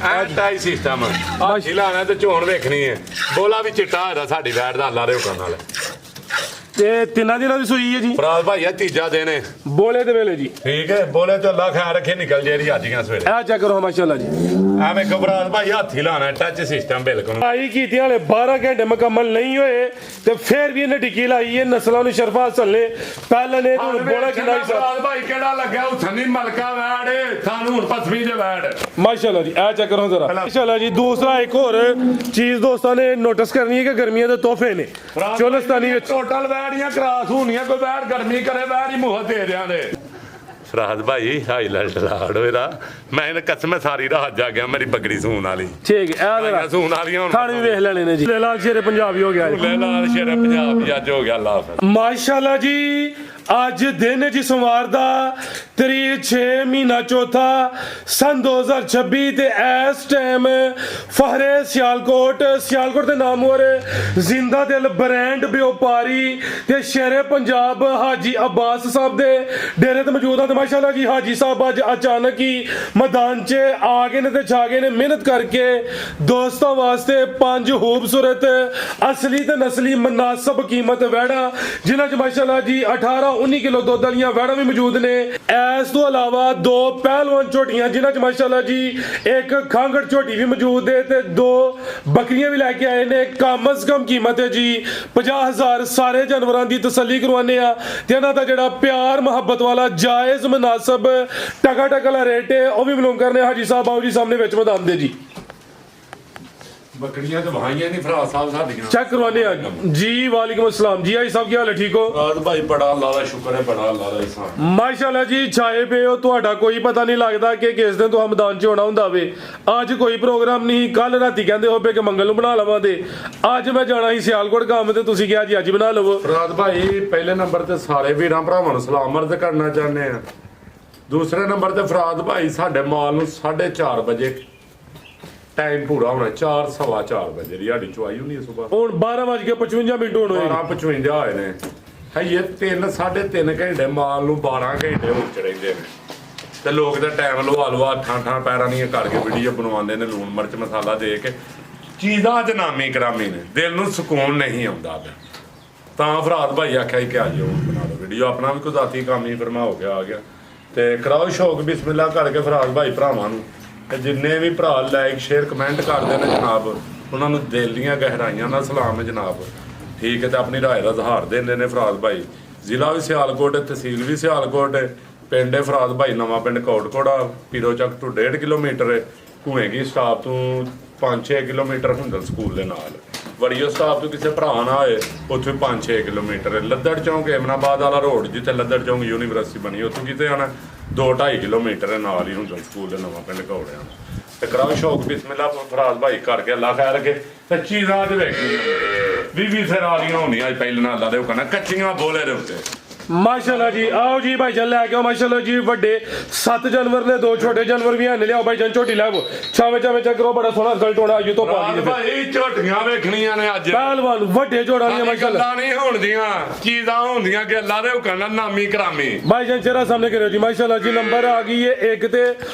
ਟਾਈ system ਹਾਥੀ ਲਾਣਾ ਤੇ ਝੋਣ ਵੇਖਣੀ ਹੈ ਬੋਲਾ ਵੀ ਚਿੱਟਾ ਹੋਇਆ ਸਾਡੀ ਵੈਟ ਦਾ ਅੱਲਾ ਦੇ ਹੁਕਮ ਨਾਲ ਤੇ ਤਿੰਨਾਂ ਦਿਨਾਂ ਦੀ ਸੂਈ ਹੈ ਜੀ ਫਰਾਦ ਭਾਈ ਆ ਤੀਜਾ ਦਿਨ ਹੈ ਬੋਲੇ ਦੇ ਵੇਲੇ ਜੀ ਠੀਕ ਹੈ ਬੋਲੇ ਤੇ ਅੱਲਾ ਖੈਰ ਰੱਖੇ ਨਿਕਲ ਜੇ ਰਹੀ ਆਜੀਆਂ ਸਵੇਰੇ ਇਹ ਚੈੱਕ ਕਰੋ ਮਾਸ਼ਾਅੱਲਾ ਜੀ ਐਵੇਂ ਘਬਰਾਤ ਭਾਈ ਹਾਥੀ ਲਾਣਾ ਟੱਚ ਸਿਸਟਮ ਬਿਲਕੁਲ ਆਈ ਕੀਤੀਆਂ ਵਾਲੇ 12 ਘੰਟੇ ਮੁਕੰਮਲ ਨਹੀਂ ਹੋਏ ਤੇ ਫਿਰ ਵੀ ਇਹਨੇ ਟਿੱਕੀ ਲਾਈ ਹੈ ਨਸਲਾਂ ਨੂੰ ਸ਼ਰਫਾ ਹਾਸਲ ਨੇ ਪਹਿਲਾਂ ਨੇ ਹੁਣ ਬੋਲਾ ਕਿੰਨਾ ਹੀ ਫਰਾਦ ਭਾਈ ਕਿਹੜਾ ਲੱਗਿਆ ਉਥਨੀ ਮਲਕਾ ਵੈੜ ਸਾਨੂੰ ਹੁਣ ਪਸਵੀ ਦੇ ਵੈੜ ਮਾਸ਼ਾਅੱਲਾ ਜੀ ਇਹ ਚੈੱਕ ਕਰੋ ਜ਼ਰਾ ਮਾਸ਼ਾਅੱਲਾ ਜੀ ਦੂਸਰਾ ਇੱਕ ਹੋਰ ਚੀਜ਼ ਦੋਸਤਾਂ ਨੇ ਨੋਟਿਸ ਕਰਨੀ ਹੈ ਕਿ ਗਰਮੀਆਂ ਦੇ ਤੋਹਫੇ ਨੇ ਚੋਲਸਤਾਨੀ ਵਿੱਚ ਟੋਟਲ ਵੈੜੀਆਂ ਕਰਾਸ ਹੋਣੀਆਂ ਕੋਈ ਵੈੜ ਗਰਮੀ ਕਰੇ ਵੈੜ ਹੀ ਮੂੰਹ ਦੇ ਦਿਆਂ ਦੇ ਫਰਾਦ ਭਾਈ ਹਾਈਲਾਈਟ ਲਾੜ ਹੋਇਆ ਮੈਂ ਇਹਨੇ ਕਸਮ ਸਾਰੀ ਰਾਤ ਜਾ ਗਿਆ ਮੇਰੀ ਬੱਗੜੀ ਸੂਣ ਵਾਲੀ ਠੀਕ ਹੈ ਇਹ ਜ਼ਰਾ ਸੂਣ ਵਾਲੀਆਂ ਹੁਣ ਖਾਣ ਵੀ ਵੇਖ ਲੈਣੇ ਨੇ ਜੀ ਲੈ ਲਾਲ ਸ਼ੇਰੇ ਪੰਜਾਬੀ ਹੋ ਗਿਆ ਲੈ ਲਾਲ ਸ਼ੇਰ ਪੰਜਾਬ ਹੀ ਅੱਜ ਹੋ ਗਿਆ ਅੱਲਾ ਹਾਫਿਜ਼ ਮਾਸ਼ਾਅੱਲਾ ਜੀ ਅੱਜ ਦਿਨ ਹੈ ਜੀ ਸੋਮਵਾਰ ਦਾ ਤਰੀਕ 6 ਮਹੀਨਾ ਚੌਥਾ ਸਨ 2026 ਤੇ ਇਸ ਟਾਈਮ ਫਹਰੇ ਸਿਆਲਕੋਟ ਦੇ ਨਾਮਵਰ ਜ਼ਿੰਦਾ ਦਿਲ ਬ੍ਰਾਂਡ ਵਪਾਰੀ ਤੇ ਸ਼ੇਰੇ ਪੰਜਾਬ ਹਾਜੀ ਅਬਾਸ ਸਾਹਿਬ ਦੇ ਡੇਰੇ ਤੇ ਮੌਜੂਦ ਹਾਂ ਤੇ ਮਾਸ਼ਾਅੱਲਾ ਜੀ ਹਾਜੀ ਸਾਹਿਬ ਅੱਜ ਅਚਾਨਕ ਹੀ ਮੈਦਾਨ 'ਚ ਆ ਗਏ ਨੇ ਤੇ ਛਾ ਗਏ ਨੇ ਮਿਹਨਤ ਕਰਕੇ ਦੋਸਤਾਂ ਵਾਸਤੇ 5 ਖੂਬਸੂਰਤ ਅਸਲੀ ਤੇ ਨਸਲੀ ਮਨਾਸਬ ਕੀਮਤ ਵੈੜਾ ਜਿਨ੍ਹਾਂ 'ਚ ਮਾਸ਼ਾਅੱਲਾ ਜੀ 18-19 ਕਿਲੋ ਦੁੱਧ ਵਾਲੀਆਂ ਵੈੜਾਂ ਵੀ ਮੌਜੂਦ ਨੇ ਇਸ ਤੋਂ ਇਲਾਵਾ 2 ਪਹਿਲਵਾਨ ਝੋਟੀਆਂ ਜਿਨ੍ਹਾਂ 'ਚ ਮਾਸ਼ਾਅੱਲਾ ਜੀ ਇੱਕ ਖਾਂਗੜ ਝੋਟੀ ਵੀ ਮੌਜੂਦ ਹੈ ਤੇ 2 ਬੱਕਰੀਆਂ ਵੀ ਲੈ ਕੇ ਆਏ ਨੇ ਕਮ ਅਜ਼ ਕਮ ਕੀਮਤ ਹੈ ਜੀ 50,000 ਸਾਰੇ ਜਾਨਵਰਾਂ ਦੀ ਤਸੱਲੀ ਕਰਵਾਉਂਦੇ ਆ ਤੇ ਇਹਨਾਂ ਦਾ ਜਿਹੜਾ ਪਿਆਰ ਮੁਹੱਬਤ ਵਾਲਾ ਜਾਇਜ਼ ਮੁਨਾਸਬ ਟਕਾ ਵਾਲਾ ਰੇਟ ਹੈ ਉਹ ਵੀ ਮਾਲੂਮ ਕਰਨੇ ਹਾਜੀ ਸਾਹਿਬ ਆਓ ਜੀ ਸਾਹਮਣੇ ਵਿੱਚ ਮੈਦਾਨ ਦੇ ਜੀ ਬੱਕੜੀਆਂ ਤੇ ਵਹਾਈਆਂ ਨਹੀਂ ਫਰਾਦ ਸਾਹਿਬ ਸਾਡੀਆਂ ਚੈੱਕ ਕਰਵਾਨੇ ਆ ਜੀ ਵਾਲੇਕੁਮ अस्सलाम जी आई साहब ਕੀ ਹਾਲ ਹੈ ਠੀਕ ਹੋ ਫਰਾਦ ਭਾਈ ਬੜਾ ਅੱਲਾ ਦਾ ਸ਼ੁਕਰ ਹੈ ਬੜਾ ਅੱਲਾ ਦਾ ihsan ਮਾਸ਼ਾਅੱਲਾ ਜੀ ਛਾਏ ਪਏ ਹੋ ਤੁਹਾਡਾ ਕੋਈ ਪਤਾ ਨਹੀਂ ਲੱਗਦਾ ਕਿ ਕਿਸ ਦਿਨ ਤੋਂ ਮੈਦਾਨ 'ਚ ਹੋਣਾ ਹੁੰਦਾ ਵੇ ਅੱਜ ਕੋਈ ਪ੍ਰੋਗਰਾਮ ਨਹੀਂ ਕੱਲ ਰਾਤੀ ਕਹਿੰਦੇ ਹੋਵੇ ਕਿ ਮੰਗਲ ਨੂੰ ਬਣਾ ਲਵਾਂ ਤੇ ਅੱਜ ਮੈਂ ਜਾਣਾ ਸੀ ਸਿਆਲਕੋਟ ਕੰਮ ਤੇ ਤੁਸੀਂ ਕਿਹਾ ਜੀ ਅੱਜ ਬਣਾ ਲਵੋ ਫਰਾਦ ਭਾਈ ਪਹਿਲੇ ਨੰਬਰ ਤੇ ਸਾਰੇ ਵੀਰਾਂ ਭਰਾਵਾਂ ਨੂੰ ਸਲਾਮ ਅਰਜ਼ ਕਰਨਾ ਚਾਹੁੰਦੇ ਆ ਦੂਸਰੇ ਨੰਬਰ ਤੇ ਫਰਾਦ ਭਾਈ ਸਾਡੇ ਮਾਲ ਨੂੰ 4:30 ਵਜੇ ਟਾਈਮ ਪੂਰਾ ਹੋਣਾ 4:15 ਵਜੇ ਦੀ ਸਾਡੀ ਚੁਆਈ ਹੁੰਦੀ ਹੈ ਸਵੇਰ ਹੁਣ 12:55 ਮਿੰਟ ਹੋਣ ਹੋਏ 12:55 ਹੋਏ ਨੇ ਹਈਏ 3-3.5 ਘੰਟੇ ਮਾਲ ਨੂੰ 12 ਘੰਟੇ ਹੋ ਚੜੇਂਦੇ ਨੇ ਤੇ ਲੋਕ ਦਾ ਟਾਈਮ ਲਵਾ ਠਾਂ ਪੈਰਾਂ ਦੀਆਂ ਕਰਕੇ ਵੀਡੀਓ ਬਣਵਾਉਂਦੇ ਨੇ ਲੂਣ ਮਿਰਚ ਮਸਾਲਾ ਦੇ ਕੇ ਚੀਜ਼ਾਂ ਅੱਜ ਨਾਮੀ ਕਰਾਮੀ ਨੇ ਦਿਲ ਨੂੰ ਸਕੂਨ ਨਹੀਂ ਆਉਂਦਾ ਤਾਂ ਫਰਾਦ ਭਾਈ ਆਖਿਆ ਕਿ ਆ ਜਾਓ ਬਣਾ ਲਓ ਵੀਡੀਓ ਆਪਣਾ ਵੀ ਕੋਈ ਜ਼ਾਤੀ ਕੰਮ ਹੀ ਫਰਮਾ ਹੋ ਗਿਆ ਆ ਗਿਆ ਤੇ ਕਰਾਓ ਸ਼ੌਕ ਬਿਸਮਿਲ੍ਲਾ ਕਰਕੇ ਫਰਾਦ ਭਾਈ ਭਰਾਵਾਂ ਨੂੰ ਤੇ ਜਿੰਨੇ ਵੀ ਭਰਾ ਲਾਈਕ ਸ਼ੇਅਰ ਕਮੈਂਟ ਕਰਦੇ ਨੇ ਜਨਾਬ ਉਹਨਾਂ ਨੂੰ ਦਿਲ ਦੀਆਂ ਗਹਿਰਾਈਆਂ ਨਾਲ ਸਲਾਮ ਹੈ ਜਨਾਬ ਠੀਕ ਹੈ ਤੇ ਆਪਣੀ ਰਾਏ ਦਾ ਇਜ਼ਹਾਰ ਦਿੰਦੇ ਨੇ ਫਰਾਦ ਭਾਈ ਜ਼ਿਲ੍ਹਾ ਵੀ ਸਿਆਲਕੋਟ ਹੈ ਤਹਿਸੀਲ ਵੀ ਸਿਆਲਕੋਟ ਹੈ ਪਿੰਡ ਹੈ ਫਰਾਦ ਭਾਈ ਨਵਾਂ ਪਿੰਡ ਕੋਟਕੋੜਾ ਪੀਰੋ ਚੱਕ ਤੋਂ 1.5 ਕਿਲੋਮੀਟਰ ਹੈ ਘੂਏਗੀ ਸਟਾਪ ਤੋਂ 5-6 ਕਿਲੋਮੀਟਰ ਹੁੰਦਲ ਸਕੂਲ ਦੇ ਨਾਲ ਵੜੀਓ ਸਟਾਪ ਤੋਂ ਕਿਸੇ ਭਰਾ ਨਾ ਹੋਏ ਉੱਥੇ 5-6 ਕਿਲੋਮੀਟਰ ਹੈ ਲੱਦੜ ਚੌਂਕ ਏਮਨਾਬਾਦ ਵਾਲਾ ਰੋਡ ਜਿੱਥੇ ਲੱਦੜ ਚੌਂਕ ਯੂਨੀਵਰਸਿਟੀ ਬਣੀ ਉੱਥੋਂ ਕਿਤੇ ਆਣਾ 2-2.5 ਕਿਲੋਮੀਟਰ ਨਾਲ ਹੀ ਹੁੰਦਲ ਸਕੂਲ ਦੇ ਨਵਾਂ ਪਿੰਡ ਘੋੜਿਆਂ ਤੇ ਕਰਾਓ ਸ਼ੌਕ ਬਿਸਮਿਲ੍ਲਾ ਫਰਾਦ ਭਾਈ ਕਰਕੇ ਅੱਲਾ ਖੈਰ ਰੱਖੇ ਸੱਚੀ ਰਾਤ ਵੇਖੀ 20 ਸਿਰ ਵਾਲੀਆਂ ਹੁੰਦੀਆਂ ਅੱਜ ਪਹਿਲਾਂ ਅੱਲਾ ਦੇ ਹੁਕਮ ਨਾਲ ਕੱਚੀਆਂ ਬੋਲੇ ਦੇ ਉੱਤੇ ਮਾਸ਼ਾਅੱਲਾ ਜੀ ਆਓ ਜੀ ਭਾਈ ਜਾਨ ਲੈ ਕੇ ਆਓ ਮਾਸ਼ਾਅੱਲਾ ਜੀ ਵੱਡੇ 7 ਜਾਨਵਰ ਨੇ 2 ਛੋਟੇ ਜਾਨਵਰ ਵੀ ਹਨ ਲਿਆਓ ਭਾਈ ਜਾਨ ਝੋਟੀ ਲਾਵੋ ਛਾਵੇਂ ਚੱਕ ਕਰੋ ਬੜਾ ਸੋਹਣਾ ਰਿਜ਼ਲਟ ਹੋਣਾ ਅੱਜ ਤੋਂ ਪਾ ਦੀ ਭਾਈ ਝੋਟੀਆਂ ਵੇਖਣੀਆਂ ਨੇ ਅੱਜ ਪਹਿਲਵਾਨ ਵੱਡੇ ਜੋੜਾਂ ਦੀਆਂ ਮਾਸ਼ਾਅੱਲਾ ਗੱਲਾਂ ਨਹੀਂ ਹੋਣਦੀਆਂ ਚੀਜ਼ਾਂ ਹੁੰਦੀਆਂ ਕਿ ਅੱਲਾ ਦੇ ਹੁਕਮ ਨਾਲ ਨਾਮੀ ਕਰਾਮੀ ਭਾਈ ਜਾਨ ਚਿਹਰਾ ਸਾਹਮਣੇ ਕਰਿਓ ਜੀ ਮਾਸ਼ਾਅੱਲਾ ਜੀ ਨੰਬਰ ਆ ਗਈ ਹੈ ਇੱਕ ਤੇ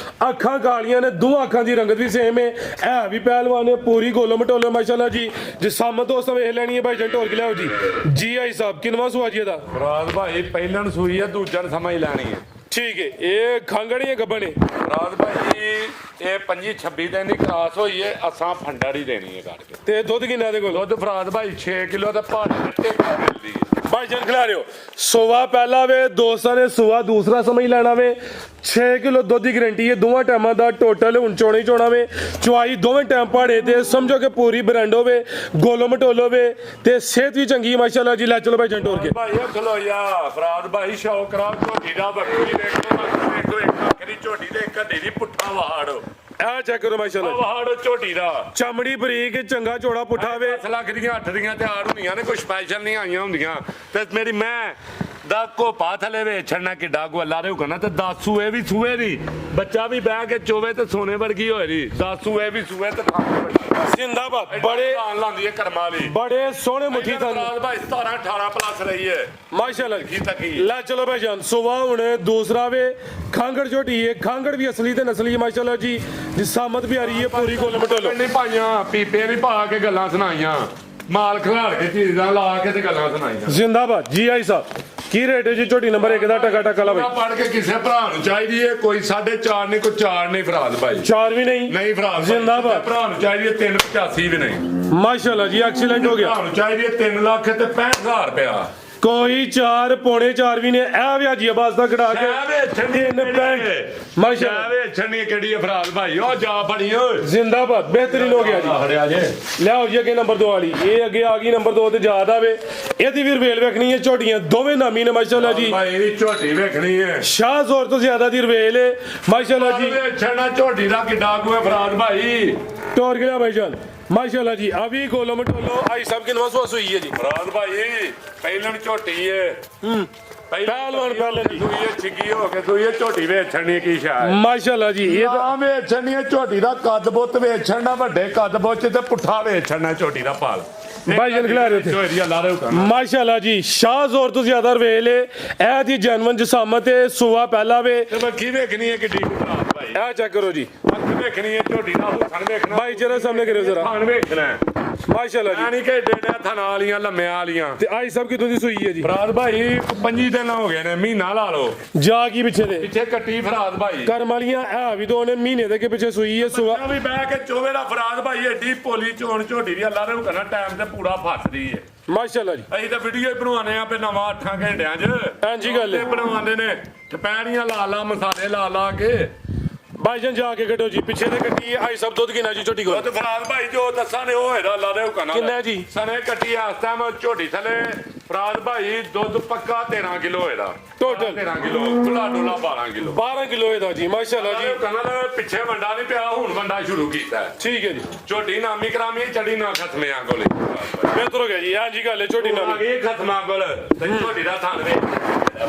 ਅੱਖਾਂ ਕਾਲੀਆਂ ਨੇ 2 ਅੱਖਾਂ ਦੀ ਰੰਗਤ ਵੀ ਸੇਮ ਹੈ ਇਹ ਵੀ ਪਹਿਲਵਾਨ ਹੈ ਪੂਰੀ ਗੋਲੋ ਮਟੋਲੋ ਮਾਸ਼ਾਅੱਲਾ ਜੀ ਜੇ ਸਾਹਮਣੇ ਦੋਸਤਾਂ ਵੇਖ ਲੈਣੀ ਹੈ ਭਾਈ ਜਾਨ ਢੋਲ ਕੇ ਲਿਆਓ ਜੀ ਜੀ ਆਈ ਸਾਹਿਬ ਕਿਨਵਾ ਸੁਆ ਜੀ ਇਹਦਾ ਫਰਾਦ ਭਾਈ ਪਹਿਲਾਂ ਨੂੰ ਸੂਈ ਹੈ ਦੂਜਾ ਨੂੰ ਸਮਝ ਲੈਣੀ ਹੈ ਠੀਕ ਹੈ ਇਹ ਖਾਂਗੜੀ ਹੈ ਗੱਬਣੇ ਰਾਤ ਭਾਈ ਇਹ 25-26 ਦਿਨ ਦੀ ਕਰਾਸ ਹੋਈ ਹੈ ਅਸਾਂ ਫੰਡੜੀ ਦੇਣੀ ਹੈ ਕਰਕੇ ਤੇ ਦੁੱਧ ਕਿੰਨਾ ਦੇ ਕੋਲ ਦੁੱਧ ਫਰਾਦ ਭਾਈ 6 ਕਿਲੋ ਦਾ ਭਾੜੇ ਟੇਕਾ ਮਿਲਦੀ ਹੈ ਭਾਈ ਜਾਨ ਖਿਲਾ ਰਿਓ ਸੋਵਾ ਪਹਿਲਾ ਵੇ ਦੋਸਤਾਂ ਨੇ ਸੋਵਾ ਦੂਸਰਾ ਸਮਝ ਲੈਣਾ ਵੇ 6 ਕਿਲੋ ਦੁੱਧ ਦੀ ਗਰੰਟੀ ਹੈ ਦੋਵਾਂ ਟਾਈਮਾਂ ਦਾ ਟੋਟਲ ਹੁਣ ਚੋਣਾ ਵੇ ਚੁਆਈ ਦੋਵੇਂ ਟਾਈਮ ਭਾੜੇ ਤੇ ਸਮਝੋ ਕਿ ਪੂਰੀ ਬ੍ਰਾਂਡ ਹੋਵੇ ਗੋਲੋ ਮਟੋਲੋ ਵੇ ਤੇ ਸਿਹਤ ਵੀ ਚੰਗੀ ਮਾਸ਼ਾਅੱਲਾ ਜੀ ਲੈ ਚਲੋ ਭਾਈ ਜਾਨ ਟੋਰ ਕੇ ਭਾਈ ਖਲੋ ਯਾ ਫਰਾਦ ਭਾਈ ਸ਼ੌਕ ਕਰਾ ਝੋਟੀ ਦਾ ਬੱਕਰੀ ਦੇਖੋ ਇੱਕ ਅੱਖਰੀ ਝੋਟੀ ਦੇ ਇੱਕ ਹੱਡੀ ਦੀ ਪੁੱਠਾ ਵਹਾੜ ਆ ਚੈੱਕ ਕਰੋ ਮਾਸ਼ਾਅੱਲਾ ਵਹਾੜ ਝੋਟੀ ਦਾ ਚਮੜੀ ਬਰੀਕ ਚੰਗਾ ਚੋੜਾ ਪੁੱਠਾ ਵੇ 10 ਲੱਖ ਦੀਆਂ 8 ਦੀਆਂ ਤਿਆਰ ਹੁੰਦੀਆਂ ਨੇ ਕੋਈ ਸਪੈਸ਼ਲ ਨਹੀਂ ਆਈਆਂ ਹੁੰਦੀਆਂ ਤੇ ਮੇਰੀ ਮੈਂ ਦਾ ਕੋਪਾ ਥਲੇ ਵੇਚਣਾ ਕਿੱਡਾ ਗੋਲਾ ਦੇ ਹੁਕਣਾ ਤੇ 10 ਸੂਏ ਵੀ ਸੂਏ ਦੀ ਬੱਚਾ ਵੀ ਬਹਿ ਕੇ ਚੋਵੇ ਤੇ ਸੋਨੇ ਵਰਗੀ ਹੋਏ ਦੀ 10 ਸੂਏ ਵੀ ਸੂਏ ਤੇ ਜ਼ਿੰਦਾਬਾਦ ਬੜੇ ਆਨ ਲਾਂਦੀ ਹੈ ਕਰਮਾਂ ਵਾਲੀ ਬੜੇ ਸੋਹਣੇ ਮੁੱਠੀ ਤਾਂ ਰਾਜ ਭਾਈ 17 18 ਪਲੱਸ ਰਹੀ ਹੈ ਮਾਸ਼ਾਅੱਲਾ ਕੀ ਤੱਕੀ ਲੈ ਚਲੋ ਭਾਈ ਜਾਨ ਸੁਬਾ ਹੁਣ ਦੂਸਰਾ ਵੇ ਖਾਂਗੜ ਝੋਟੀ ਹੈ ਖਾਂਗੜ ਵੀ ਅਸਲੀ ਤੇ ਨਸਲੀ ਹੈ ਮਾਸ਼ਾਅੱਲਾ ਜੀ ਜਿਸਾਮਤ ਵੀ ਆ ਰਹੀ ਹੈ ਪੂਰੀ ਕੋਲ ਮਟੋਲੋ ਨਹੀਂ ਪਾਈਆਂ ਪੀਪੇ ਨਹੀਂ ਪਾ ਕੇ ਗੱਲਾਂ ਸੁਣਾਈਆਂ ਮਾਲ ਖਿਲਾੜ ਕੇ ਚੀਜ਼ਾਂ ਲਾ ਕੇ ਤੇ ਗੱਲਾਂ ਸੁਣਾਈਆਂ ਜ਼ਿੰਦਾਬਾਦ ਜੀ ਆਈ ਸਾਹਿਬ ਕੀ ਰੇਟ ਹੈ ਜੀ ਝੋਟੀ ਨੰਬਰ 1 ਦਾ ਟਕਾ ਟਕਾ ਲਾ ਮੈਂ ਭਾਈ ਪੜ ਕੇ ਕਿਸੇ ਭਰਾ ਨੂੰ ਚਾਹੀਦੀ ਹੈ ਕੋਈ 4.5 ਨਹੀਂ ਕੋਈ 4 ਨਹੀਂ ਫਰਾਦ ਭਾਈ 4 ਵੀ ਨਹੀਂ ਨਹੀਂ ਫਰਾਦ ਜ਼ਿੰਦਾਬਾਦ। ਭਰਾ ਨੂੰ ਚਾਹੀਦੀ ਹੈ 385 ਵੀ ਨਹੀਂ ਮਾਸ਼ਾਅੱਲਾ ਜੀ ਐਕਸੀਲੈਂਟ ਹੋ ਗਿਆ ਭਰਾ ਨੂੰ ਚਾਹੀਦੀ ਹੈ 3 ਲੱਖ ਤੇ 65000 ਰੁਪਇਆ ਕੋਈ 4 ਪੌਣੇ 4 ਵੀ ਨੇ ਇਹ ਵੀ ਹਾਜੀ ਆਬਾਸ ਦਾ ਕਢਾ ਕੇ ਤਿੰਨ ਪੈਂਟ ਮਾਸ਼ਾਅੱਲਾ ਵੇ ਛੰਨੀ ਕਿਹੜੀ ਹੈ ਫਰਾਦ ਭਾਈ ਉਹ ਜਾ ਫੜੀ ਓਏ ਜ਼ਿੰਦਾਬਾਦ ਬਿਹਤਰੀਨ ਹੋ ਗਿਆ ਜੀ ਹੜਿਆ ਜੇ ਲਿਆਓ ਜੀ ਅੱਗੇ ਨੰਬਰ 2 ਵਾਲੀ ਇਹ ਅੱਗੇ ਆ ਗਈ ਨੰਬਰ 2 ਤੇ ਯਾਦ ਆਵੇ ਇਹਦੀ ਵੀ ਰਵੇਲ ਵੇਖਣੀ ਹੈ ਝੋਟੀਆਂ ਦੋਵੇਂ ਨਾਮੀ ਨੇ ਮਾਸ਼ਾਅੱਲਾ ਜੀ ਭਾਈ ਇਹਦੀ ਝੋਟੀ ਵੇਖਣੀ ਹੈ ਸ਼ਾਹ ਜ਼ੋਰ ਤੋਂ ਜ਼ਿਆਦਾ ਦੀ ਰਵੇਲ ਹੈ ਮਾਸ਼ਾਅੱਲਾ ਜੀ ਵੇ ਛਣਾ ਝੋਟੀ ਦਾ ਕਿੱਡਾ ਕੋ ਹੈ ਫਰਾਦ ਭਾਈ टोर गया भाईजान माशाल्लाह जी अभी गोलो में टोलो आई सब की नमाज हुई है जी ਫਰਾਦ ਭਾਈ ਪਹਿਲਣ ਝੋਟੀ ਹੈ पहलवान पहले जी ਸੂਈ ਹੈ ਛਿੱਗੀ ਹੋ ਕੇ ਸੂਈ ਹੈ ਝੋਟੀ ਵੇਚਣੀ ਕੀ ਸ਼ਾਇ माशाल्लाह जी ये तो ਆ ਵੇਚਣੀ ਹੈ ਝੋਟੀ ਦਾ ਕੱਦ ਬੁੱਤ ਵੇਚਣਾ ਵੱਡੇ ਕੱਦ ਬੁੱਤ ਤੇ ਪੁੱਠਾ ਵੇਚਣਾ ਝੋਟੀ ਦਾ ਪਾਲ भाईजान खिला रहे थे ਝੋਟੀ ਲਾ ਰਹੇ ਹੋ माशाल्लाह जी शाह जोर तो ज्यादा रवेल है ए दी जनवन जसामत है सुबह पहला वे ਤੇ ਮੱਖੀ ਵੇਖਣੀ ਹੈ ਕਿੱਡੀ ਕੁ ਫਰਾਦ ਭਾਈ ए चेक करो जी ਅੱਖ ਵੇਖਣੀ ਹੈ ਝੋਟੀ ਦਾ ਹੁਸਨ ਵੇਖਣਾ भाई जरा सामने करो जरा ਥਣ ਵੇਖਣਾ माशाल्लाह जी ਆਣੀ ਕਿ ਡੇਡੇ ਥਣਾ ਵਾਲੀਆਂ ਲੰਮਿਆਂ ਵਾਲੀਆਂ ते आई सब की दूधी सुई है जी ਫਰਾਦ ਭਾਈ 25 ਦਿਨ ਹੋ ਗਏ ਨੇ ਮਹੀਨਾ ਲਾ ਲਓ जा की पीछे दे ਪਿੱਛੇ ਕੱਟੀ ਫਰਾਦ ਭਾਈ करम वालियां ए भी दो ने महीने दे के पीछे सुई है सुबह ਵੀ ਬਹਿ ਕੇ ਚੋਵੇ ਦਾ ਫਰਾਦ ਭਾਈ ਐਡੀ ਪੋਲੀ ਚੋਣ ਝੋਟੀ ਦੀ ਅੱਲਾ ਦੇ ਹੁਕਮ ਨਾਲ ਟਾਈਮ ਤੇ ਪੂਰਾ ਫਸਦੀ ਹੈ माशाल्लाह जी ਅਸੀਂ ਤਾਂ ਵੀਡੀਓ ਹੀ ਬਣਵਾਉਂਦੇ ਆ ਪੇ ਨਵਾਂ 8 ਘੰਟਿਆਂ 'ਚ ਹਾਂਜੀ ਗੱਲ ਹੈ। ਤੇ ਬਣਵਾਉਂਦੇ ਨੇ ਟਪੈੜੀਆਂ ਲਾ ਲਾ ਮਸਾਲੇ ਲਾ ਲਾ ਕੇ भाईजान जाके कटो जी पीछे दे कटी है आई सब दूध की ना जी छोटी को ਉਹ ਤੇ ਫਰਾਦ ਭਾਈ ਜੋ ਦੱਸਾਂ ਨੇ ਉਹ ਹੈਦਾ ਅੱਲਾ ਦੇ ਹੁਕਮ ਨਾਲ ਕਿੰਨਾ ਜੀ? ਸਨੇ ਕੱਟੀ ਇਸ ਟਾਈਮ ਝੋਟੀ ਥਲੇ ਫਰਾਦ ਭਾਈ ਦੁੱਧ ਪੱਕਾ 13 ਕਿਲੋ ਹੋਏਦਾ Total? 13 ਕਿਲੋ ਖੁੱਲਾ ਡੋਲਾ 12 ਕਿਲੋ 12 किलो है जी माशाल्लाह जी ਕਹਿੰਦਾ ਪਿੱਛੇ ਵੰਡਾ ਨਹੀਂ ਪਿਆ ਹੁਣ ਵੰਡਾ ਸ਼ੁਰੂ ਕੀਤਾ ਹੈ। ठीक है जी ਝੋਟੀ ਨਾਮੀ ਕਰਾਮੀ ਚੜੀ ਨਾ ਖਤਮਿਆਂ ਕੋਲੇ बेहतर हो गया जी हाँ जी गल है छोटी ਆ नामी ਗਈ ਖਤਮਾਂ ਕੋਲ ਤੇ ਝੋਟੀ ਦਾ ਥਾਨ ਵੇ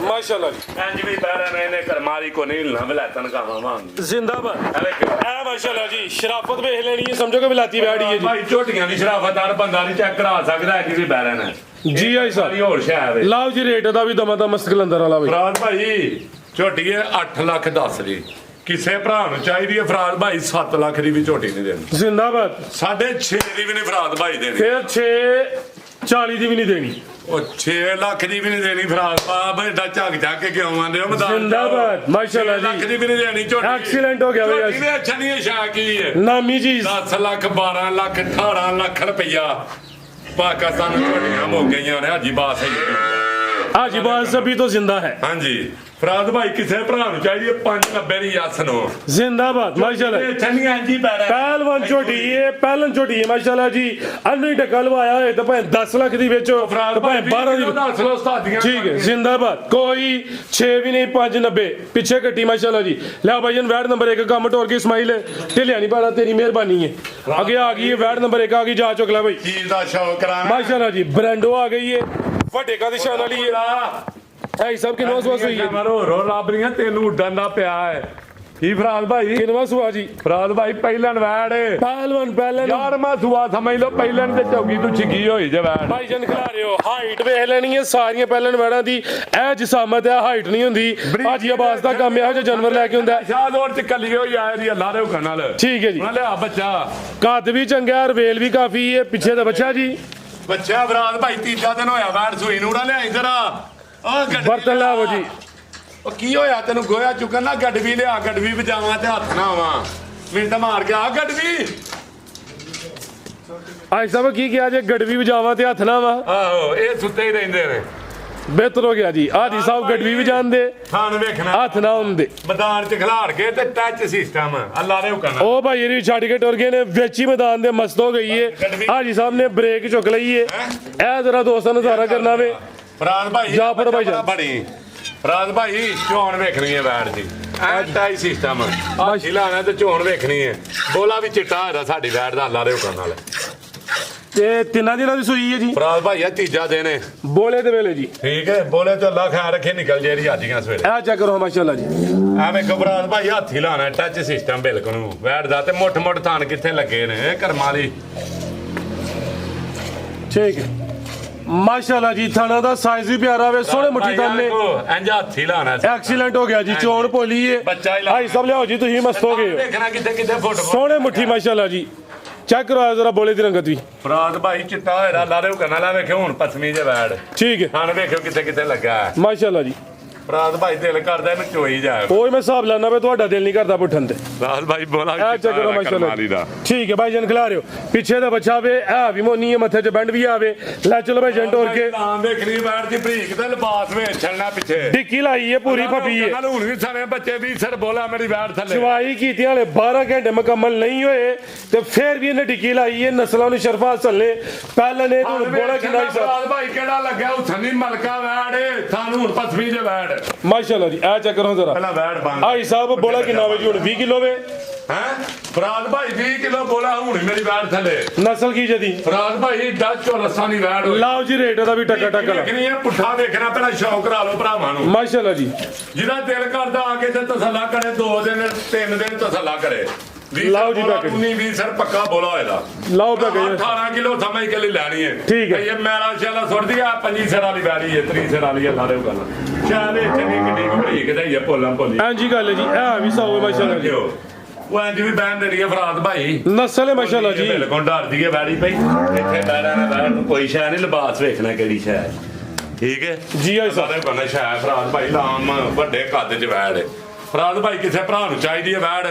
माशाल्लाह जी ਇੰਜ ਵੀ ਬਹਿਰਾ ਨੇ ਇਹਨੇ ਕਰਮਾਰੀ ਕੋ ਨਹੀਂ ਹਿਲਣਾ ਬਲੈਤਨ ਕਾਵਾਂ ਵਾਂਗ जिंदाबाद ਐਵੇਂ ਕਿਉਂ ए माशाल्लाह जी शराफत देख लेनी है समझो कि बिलाती बैठी है ਭਾਈ ਝੋਟੀਆਂ ਦੀ ਸ਼ਰਾਫਤਦਾਰ ਬੰਦਾ ਨਹੀਂ ਚੈੱਕ ਕਰਾ ਸਕਦਾ ਕਿ ਵੀ ਬਹਿਰਾ ਨੇ जी जी आई ਸਾਰੀ साहब ਹੋਰ ਸ਼ਹਿਰ ਵੇ लाओ जी रेट ਦਾ ਵੀ ਦਮਾ ਦਾ ਮਸਤ ਕਲੰਦਰ ਵਾਲਾ ਬਈ ਫਰਾਦ ਭਾਈ ਝੋਟੀ ਹੈ 8 ਲੱਖ ਦੱਸ ਦੀ ਕਿਸੇ ਭਰਾ ਨੂੰ ਚਾਹੀਦੀ ਹੈ ਫਰਾਦ ਭਾਈ 7 ਲੱਖ ਦੀ ਵੀ ਝੋਟੀ ਨਹੀਂ ਦੇਣੀ जिंदाबाद 6.5 ਦੀ ਵੀ ਨਹੀਂ ਫਰਾਦ ਭਾਈ ਦੇਣੀ फिर 640 ਦੀ ਵੀ ਨਹੀਂ ਦੇਣੀ ਉਹ 6 ਲੱਖ ਦੀ ਵੀ ਨਹੀਂ ਦੇਣੀ ਫਰਾਦ ਬਾਬ ਐਡਾ ਝੱਕ ਝੱਕ ਕੇ ਕਿਉਂ ਆਂਦੇ ਹੋ ਮੈਦਾਨ जिंदाबाद माशाल्लाह 6 ਲੱਖ जी ਦੀ ਵੀ ਨਹੀਂ ਦੇਣੀ ਝੋਟੀ एक्सीलेंट हो गया ਝੋਟੀ भैया ਦੇ ਅੱਛਾ ਨਹੀਂ ਸ਼ਾ ਕੀ ਹੈ नामी जी 10 ਲੱਖ 12 ਲੱਖ 18 ਲੱਖ ਰੁਪਈਆ ਪਾਕਿਸਤਾਨ ਨੂੰ ਝੋਟੀਆਂ ਮੁੱਕ ਗਈਆਂ ਨੇ ਹਾਜੀ ਬਾਸ ਹੈ हाजी बात सभी तो जिंदा है ਹਾਂਜੀ ਫਰਾਦ ਭਾਈ ਕਿਸੇ ਭਰਾ ਨੂੰ ਚਾਹੀਦੀ ਹੈ 590 ਦੀ ਯਸ ਨੂੰ जिंदाबाद माशाल्लाह ਇਹ ਛੰਨੀਆਂ ਜੀ ਪੈਰਾ ਪਹਿਲਵਾਨ ਝੋਟੀ ਇਹ ਪਹਿਲਨ ਝੋਟੀ ਹੈ ਮਾਸ਼ਾਅੱਲਾ ਜੀ ਅਨੂ ਹੀ ਟੱਕਾ ਲਵਾਇਆ ਹੋਏ ਤਾਂ ਭਾਵੇਂ 10 ਲੱਖ ਦੀ ਵੇਚੋ ਫਰਾਦ ਭਾਵੇਂ 12 ਦੀ ਦੱਸ ਲੋ ਉਸਤਾਦੀਆਂ ठीक है जिंदाबाद कोई 6 भी नहीं 590 पीछे कट्टी माशाल्लाह जी ले भाईजान वैट नंबर 1 काम टोर के इस्माइल ढिलिया नहीं पाड़ा तेरी मेहरबानी है आगे आ गई है वैट नंबर 1 आ गई जा चुकला भाई ਚੀਜ਼ ਦਾ ਸ਼ੌਕ ਕਰਾਣਾ माशाल्लाह जी ब्रांडो आ गई है ਵੱਡੇ ਕਾ ਦੀ ਸ਼ਾਨ ਵਾਲੀ ਹੈ ਇਹ ਸਭ ਕਿਨਵਾ ਸੁਆ ਸੋਈ ਹੈ ਮਰੋ ਰੋ ਲਾਬਰੀਆਂ ਤੈਨੂੰ ਉੱਡਣ ਦਾ ਪਿਆ ਹੈ ਕੀ ਫਰਾਦ ਭਾਈ ਕਿਨਵਾ ਸੁਆ ਜੀ ਫਰਾਦ ਭਾਈ ਪਹਿਲਣ ਵੈੜ ਪਹਿਲਵਾਨ ਪਹਿਲਨ ਯਾਰ ਮੈਂ ਸੁਆ ਸਮਝ ਲਓ ਪਹਿਲਣ ਤੇ ਚੌਗੀ ਤੂੰ ਛਿੱਗੀ ਹੋਈ ਜੇ ਵੈੜ ਭਾਈਜਾਨ ਖਿਲਾ ਰਹੇ ਹੋ ਹਾਈਟ ਵੇਖ ਲੈਣੀ ਹੈ ਸਾਰੀਆਂ ਪਹਿਲਨ ਵੈੜਾਂ ਦੀ ਇਹ ਜਿਸਾਮਤ ਹੈ ਹਾਈਟ ਨਹੀਂ ਹੁੰਦੀ ਹਾਜੀ ਆਬਾਸ ਦਾ ਕੰਮ ਇਹੋ ਜਿਹਾ ਜਾਨਵਰ ਲੈ ਕੇ ਹੁੰਦਾ ਸ਼ਾਹਦੌਰ ਚ ਕੱਲੀ ਹੋਈ ਆਏ ਦੀ ਅੱਲਾ ਦੇ ਹੁਕਮ ਨਾਲ ਠੀਕ ਹੈ ਜੀ ਉਹਨਾਂ ਲਿਆ ਬੱਚਾ ਕੱਦ ਵੀ ਚੰਗਾ ਰਵੇਲ ਵੀ ਕਾਫੀ ਹੈ ਪਿੱਛੇ ਦਾ ਬੱਚਾ ਜੀ ਬੱਚਾ ਫਰਾਦ ਭਾਈ ਤੀਜਾ ਦਿਨ ਹੋਇਆ ਵੈੜ ਸੂਈ ਨੂੰ ਨਾ ਲਿਆਈ ਜ਼ਰਾ ਆ ਗੱਡੀ ਬਰਤਨ ਲਾਵੋ ਜੀ ਉਹ ਕੀ ਹੋਇਆ ਤੈਨੂੰ ਗੋਇਆ ਚੁੱਕਣ ਨਾ ਗੱਡਵੀ ਲਿਆ ਗੱਡਵੀ ਵਜਾਵਾਂ ਤੇ ਹੱਥ ਨਾ ਆਵਾਂ ਮਿੰਟ ਮਾਰ ਕੇ ਆ ਗੱਡਵੀ ਅੱਜ ਸਭ ਕੀ ਕਿਹਾ ਜੇ ਗੜਵੀ ਵਜਾਵਾਂ ਤੇ ਹੱਥ ਨਾ ਵਾ ਆਹੋ ਇਹ ਸੁੱਤੇ ਹੀ ਰਹਿੰਦੇ ਨੇ ਬਿਹਤਰ ਹੋ ਗਿਆ ਜੀ ਆਦੀ ਸਾਹਿਬ ਗੜਵੀ ਵੀ ਜਾਣਦੇ ਥਾਨ ਵੇਖਣਾ ਹੱਥ ਨਾ ਹੁੰਦੇ ਮੈਦਾਨ ਚ ਖਿਲਾੜ ਕੇ ਤੇ ਟੱਚ ਸਿਸਟਮ ਅੱਲਾ ਦੇ ਹੁਕਮ ਨਾਲ ਉਹ ਭਾਈ ਇਹਦੀ ਛੱਡ ਕੇ ਟੁਰ ਗਏ ਨੇ ਵਿੱਚ ਹੀ ਮੈਦਾਨ ਦੇ ਮਸਤ ਹੋ ਗਈ ਏ ਹਾਜੀ ਸਾਹਿਬ ਨੇ ਬ੍ਰੇਕ ਚੁੱਕ ਲਈ ਏ ਇਹ ਜ਼ਰਾ ਦੋਸਤਾਂ ਨੂੰ ਨਜ਼ਾਰਾ ਕਰਨਾ ਵੇ ਫਰਾਦ ਭਾਈ ਜਾ ਫੜੋ ਭਾਈ ਜਾ। ਬੜੀ ਫਰਾਦ ਭਾਈ ਝੋਣ ਵੇਖਣੀ ਹੈ ਬੈਠ ਦੀ ਐ ਟਾਈ ਸਿਸਟਮ ਆ ਛਿਲਾਣਾ ਤੇ ਝੋਣ ਵੇਖਣੀ ਹੈ ਬੋਲਾ ਵੀ ਚਿੱਟਾ ਹੈਦਾ ਸਾਡੀ ਬੈਠ ਦਾ ਅੱਲਾ ਦੇ ਹੁਕਮ ਨਾਲ ਤੇ ਤਿੰਨਾਂ ਦਿਨਾਂ ਦੀ ਸੂਈ ਹੈ ਜੀ ਫਰਾਦ ਭਾਈ ਆ ਤੀਜਾ ਦਿਨ ਹੈ ਬੋਲੇ ਦੇ ਵੇਲੇ ਜੀ ਠੀਕ ਹੈ ਬੋਲੇ ਤੇ ਅੱਲਾ ਖੈਰ ਰੱਖੇ ਨਿਕਲ ਜੇ ਰੀ ਆਜੀਆਂ ਸਵੇਰੇ ਇਹ ਚੈੱਕ ਕਰੋ ਮਾਸ਼ਾਅੱਲਾ ਜੀ ਐਵੇਂ ਘਬਰਾਤ ਭਾਈ ਹੱਥੀ ਲਾਣਾ ਟੱਚ ਸਿਸਟਮ ਬਿਲਕੁਲ ਵੈਟ ਦਾ ਤੇ ਮੁੱਠ ਥਾਨ ਕਿੱਥੇ ਲੱਗੇ ਨੇ ਇਹ ਕਰਮਾਂ ਦੀ ਠੀਕ ਹੈ ਮਾਸ਼ਾਅੱਲਾ ਜੀ ਥਾਣਾ ਦਾ ਸਾਈਜ਼ ਵੀ ਪਿਆਰਾ ਵੇ ਸੋਹਣੇ ਮੁੱਠੀ ਥਾਨ ਨੇ ਇੰਜ ਹੱਥੀ ਲਾਣਾ ਐਕਸੀਲੈਂਟ ਹੋ ਗਿਆ ਜੀ ਚੋਣ ਭੋਲੀ ਏ ਬੱਚਾ ਹੀ ਲਾ- ਭਾਈ ਸਾਹਿਬ ਲਿਆਓ ਜੀ ਤੁਸੀਂ ਮਸਤ ਹੋ ਗਏ ਹੋ। ਦੇਖਣਾ ਕਿੱਥੇ ਕਿੱਥੇ ਫੁੱਟ ਸੋਹਣੇ ਮੁੱਠੀ ਮਾਸ਼ਾਅੱਲਾ ਜੀ ਚੈੱਕ ਕਰੋ ਜਰਾ ਬੋਲੇ ਦੀ ਰੰਗਤ ਵੀ ਫਰਾਦ ਭਾਈ ਚਿੱਟਾ ਹੋਇਆ ਲਾ ਰਹੇ ਕਨਾ ਲਾ ਵੇਖਿਓ ਹੁਣ ਪਸਮੀ ਜੇ ਵੈੜ ਠੀਕ ਹੈ ਖਾਣ ਵੇਖਿਓ ਕਿੱਥੇ ਕਿੱਥੇ ਲੱਗਾ ਹੈ। ਮਾਸ਼ਾਅੱਲਾ ਜੀ ਫਰਾਦ ਭਾਈ ਦਿਲ ਕਰਦਾ ਇਹਨੂੰ ਚੋਈ ਜਾਏ ਕੋਈ ਮੈਂ ਹਿਸਾਬ ਲਾਣਾ ਵੇ ਤੁਹਾਡਾ ਦਿਲ ਨਹੀਂ ਕਰਦਾ ਪੁੱਠਣ ਤੇ ਫਰਾਦ ਭਾਈ ਬੋਲਾ ਇਹ ਚੈੱਕ ਕਰੋ ਮਾਸ਼ਾਅੱਲਾ ਕਰਮਾਲੀ ਦਾ ਠੀਕ ਹੈ ਭਾਈ ਜਨ ਖਿਲਾ ਰਹੇ ਹੋ ਪਿੱਛੇ ਦਾ ਬੱਚਾ ਵੇ ਇਹ ਵੀ ਮੋਨੀ ਹੈ ਮੱਥੇ 'ਚ ਬੈਂਡ ਵੀ ਆਵੇ ਲੈ ਚਲੋ ਭਾਈ ਜਨ ਟੋਰ ਕੇ ਨਾਮ ਵੇਖਣੀ ਵੈੜ ਦੀ ਬਰੀਕ ਤੇ ਲਿਬਾਸ ਵੇਚ ਛੱਡਣਾ ਪਿੱਛੇ ਡਿੱਕੀ ਲਾਈ ਹੈ ਪੂਰੀ ਫੱਫੀ ਹੈ ਨਾਲ ਹੁਣ ਵੀ ਸਾਰੇ ਬੱਚੇ ਵੀ ਸਰ ਬੋਲਾ ਮੇਰੀ ਵੈੜ ਥੱਲੇ ਚਵਾਈ ਕੀਤੀਆਂ ਵਾਲੇ 12 ਘੰਟੇ ਮੁਕੰਮਲ ਨਹੀਂ ਹੋਏ ਤੇ ਫਿਰ ਵੀ ਇਹਨੇ ਡਿੱਕੀ ਲਾਈ ਹੈ ਨਸਲਾਂ ਨੂੰ ਸ਼ਰਫਾ ਹਾਸਲ ਨੇ ਪਹਿਲਾਂ ਨੇ ਤੁਹਾਨੂੰ ਬੋਲਾ ਕਿੰਨਾ ਹੀ ਫਰਾਦ ਭਾਈ ਕਿਹੜਾ ਲੱਗਿਆ ਉਥਨੀ ਮਲਕਾ ਵੈੜ ਤੁਹਾਨੂੰ ਹੁਣ ਪਸਮੀ ਜੇ ਵੈੜ ਮਾਸ਼ਾਅੱਲਾ ਜੀ ਆ ਚੈੱਕ ਕਰੋ ਜ਼ਰਾ ਪਹਿਲਾਂ ਵੈੜ ਬੰਦ ਆਈ ਸਾਹਿਬ ਬੋਲਾ ਕਿੰਨਾ ਵੇ ਜੀ ਹੁਣ 20 ਕਿਲੋ ਵੇ ਹੈ ਫਰਾਦ ਭਾਈ 20 ਕਿਲੋ ਬੋਲਾ ਹੁਣ ਮੇਰੀ ਵੈੜ ਥੱਲੇ ਨਸਲ ਕੀ ਜਦੀ ਫਰਾਦ ਭਾਈ 10 ਚੋਲਸਾਂ ਦੀ ਵੈੜ ਹੋਈ ਲਾਓ ਜੀ ਰੇਟ ਦਾ ਵੀ ਟੱਕਾ ਟੱਕਾ ਲਾ ਵੇਖਣੀ ਹੈ ਪੁੱਠਾ ਵੇਖਣਾ ਪਹਿਲਾਂ ਸ਼ੌਕ ਕਰਾ ਲਓ ਭਰਾਵਾਂ ਨੂੰ ਮਾਸ਼ਾਅੱਲਾ ਜੀ ਜਿਹਦਾ ਦਿਲ ਕਰਦਾ ਆ ਕੇ ਤੇ ਤਸੱਲਾ ਕਰੇ 2 ਦਿਨ 3 ਦਿਨ ਤਸੱਲਾ ਕਰੇ ਲਾਓ ਜੀ ਪੈਕੇਜ। 19 ਸਰ ਪੱਕਾ ਬੋਲਾ ਹੋਏਗਾ ਲਾਓ ਪੈਕੇਜ 18 ਕਿਲੋ ਸਮਝ ਕੇ ਲਈ ਲੈਣੀ ਹੈ ਠੀਕ ਹੈ। ਇਹ ਮੈਲਾ ਸ਼ਾਲਾ ਸੁੱਟਦੀ ਆ 25 ਸਿਰ ਵਾਲੀ ਵੈੜੀ ਹੈ 30 ਸਿਰ ਵਾਲੀ ਹੈ ਸਾਰੇ ਗੱਲ ਚਾਹੇ ਚੰਗੀ ਕਿੰਨੀ ਕੁ ਕਿਤੇ ਹੀ ਹੈ ਭੋਲਾ ਭੋਲੀ ਹਾਂਜੀ ਗੱਲ ਹੈ ਜੀ ਇਹ ਵੀ ਸੌ ਮਾਸ਼ਾਅੱਲਾ ਜੀ ਉਹ ਇੰਜ ਵੀ ਬੈਨ ਦੇਣੀ ਹੈ ਫਰਾਦ ਭਾਈ ਨਸਲ ਹੈ ਮਾਸ਼ਾਅੱਲਾ ਜੀ ਬਿਲਕੁਲ ਡਰਦੀ ਹੈ ਵੈੜੀ ਭਾਈ ਇੱਥੇ ਬੈਣਾ ਨਾ ਬੈਣ ਨੂੰ ਕੋਈ ਸ਼ੈ ਨਹੀਂ ਲਿਬਾਸ ਵੇਖਣਾ ਕਿਹੜੀ ਸ਼ੈ ਹੈ। ਠੀਕ ਹੈ ਜੀ ਆਈ ਸਾਹਿਬ ਸਾਰੇ ਬੰਨੇ ਸ਼ੈ ਫਰਾਦ ਭਾਈ ਲਾਮ ਵੱਡੇ ਕੱਦ ਚ ਵੈੜ ਹੈ। ਫਰਾਦ ਭਾਈ ਕਿਸੇ ਭਰਾ ਨੂੰ ਚਾਹੀਦੀ ਹੈ ਵੈੜ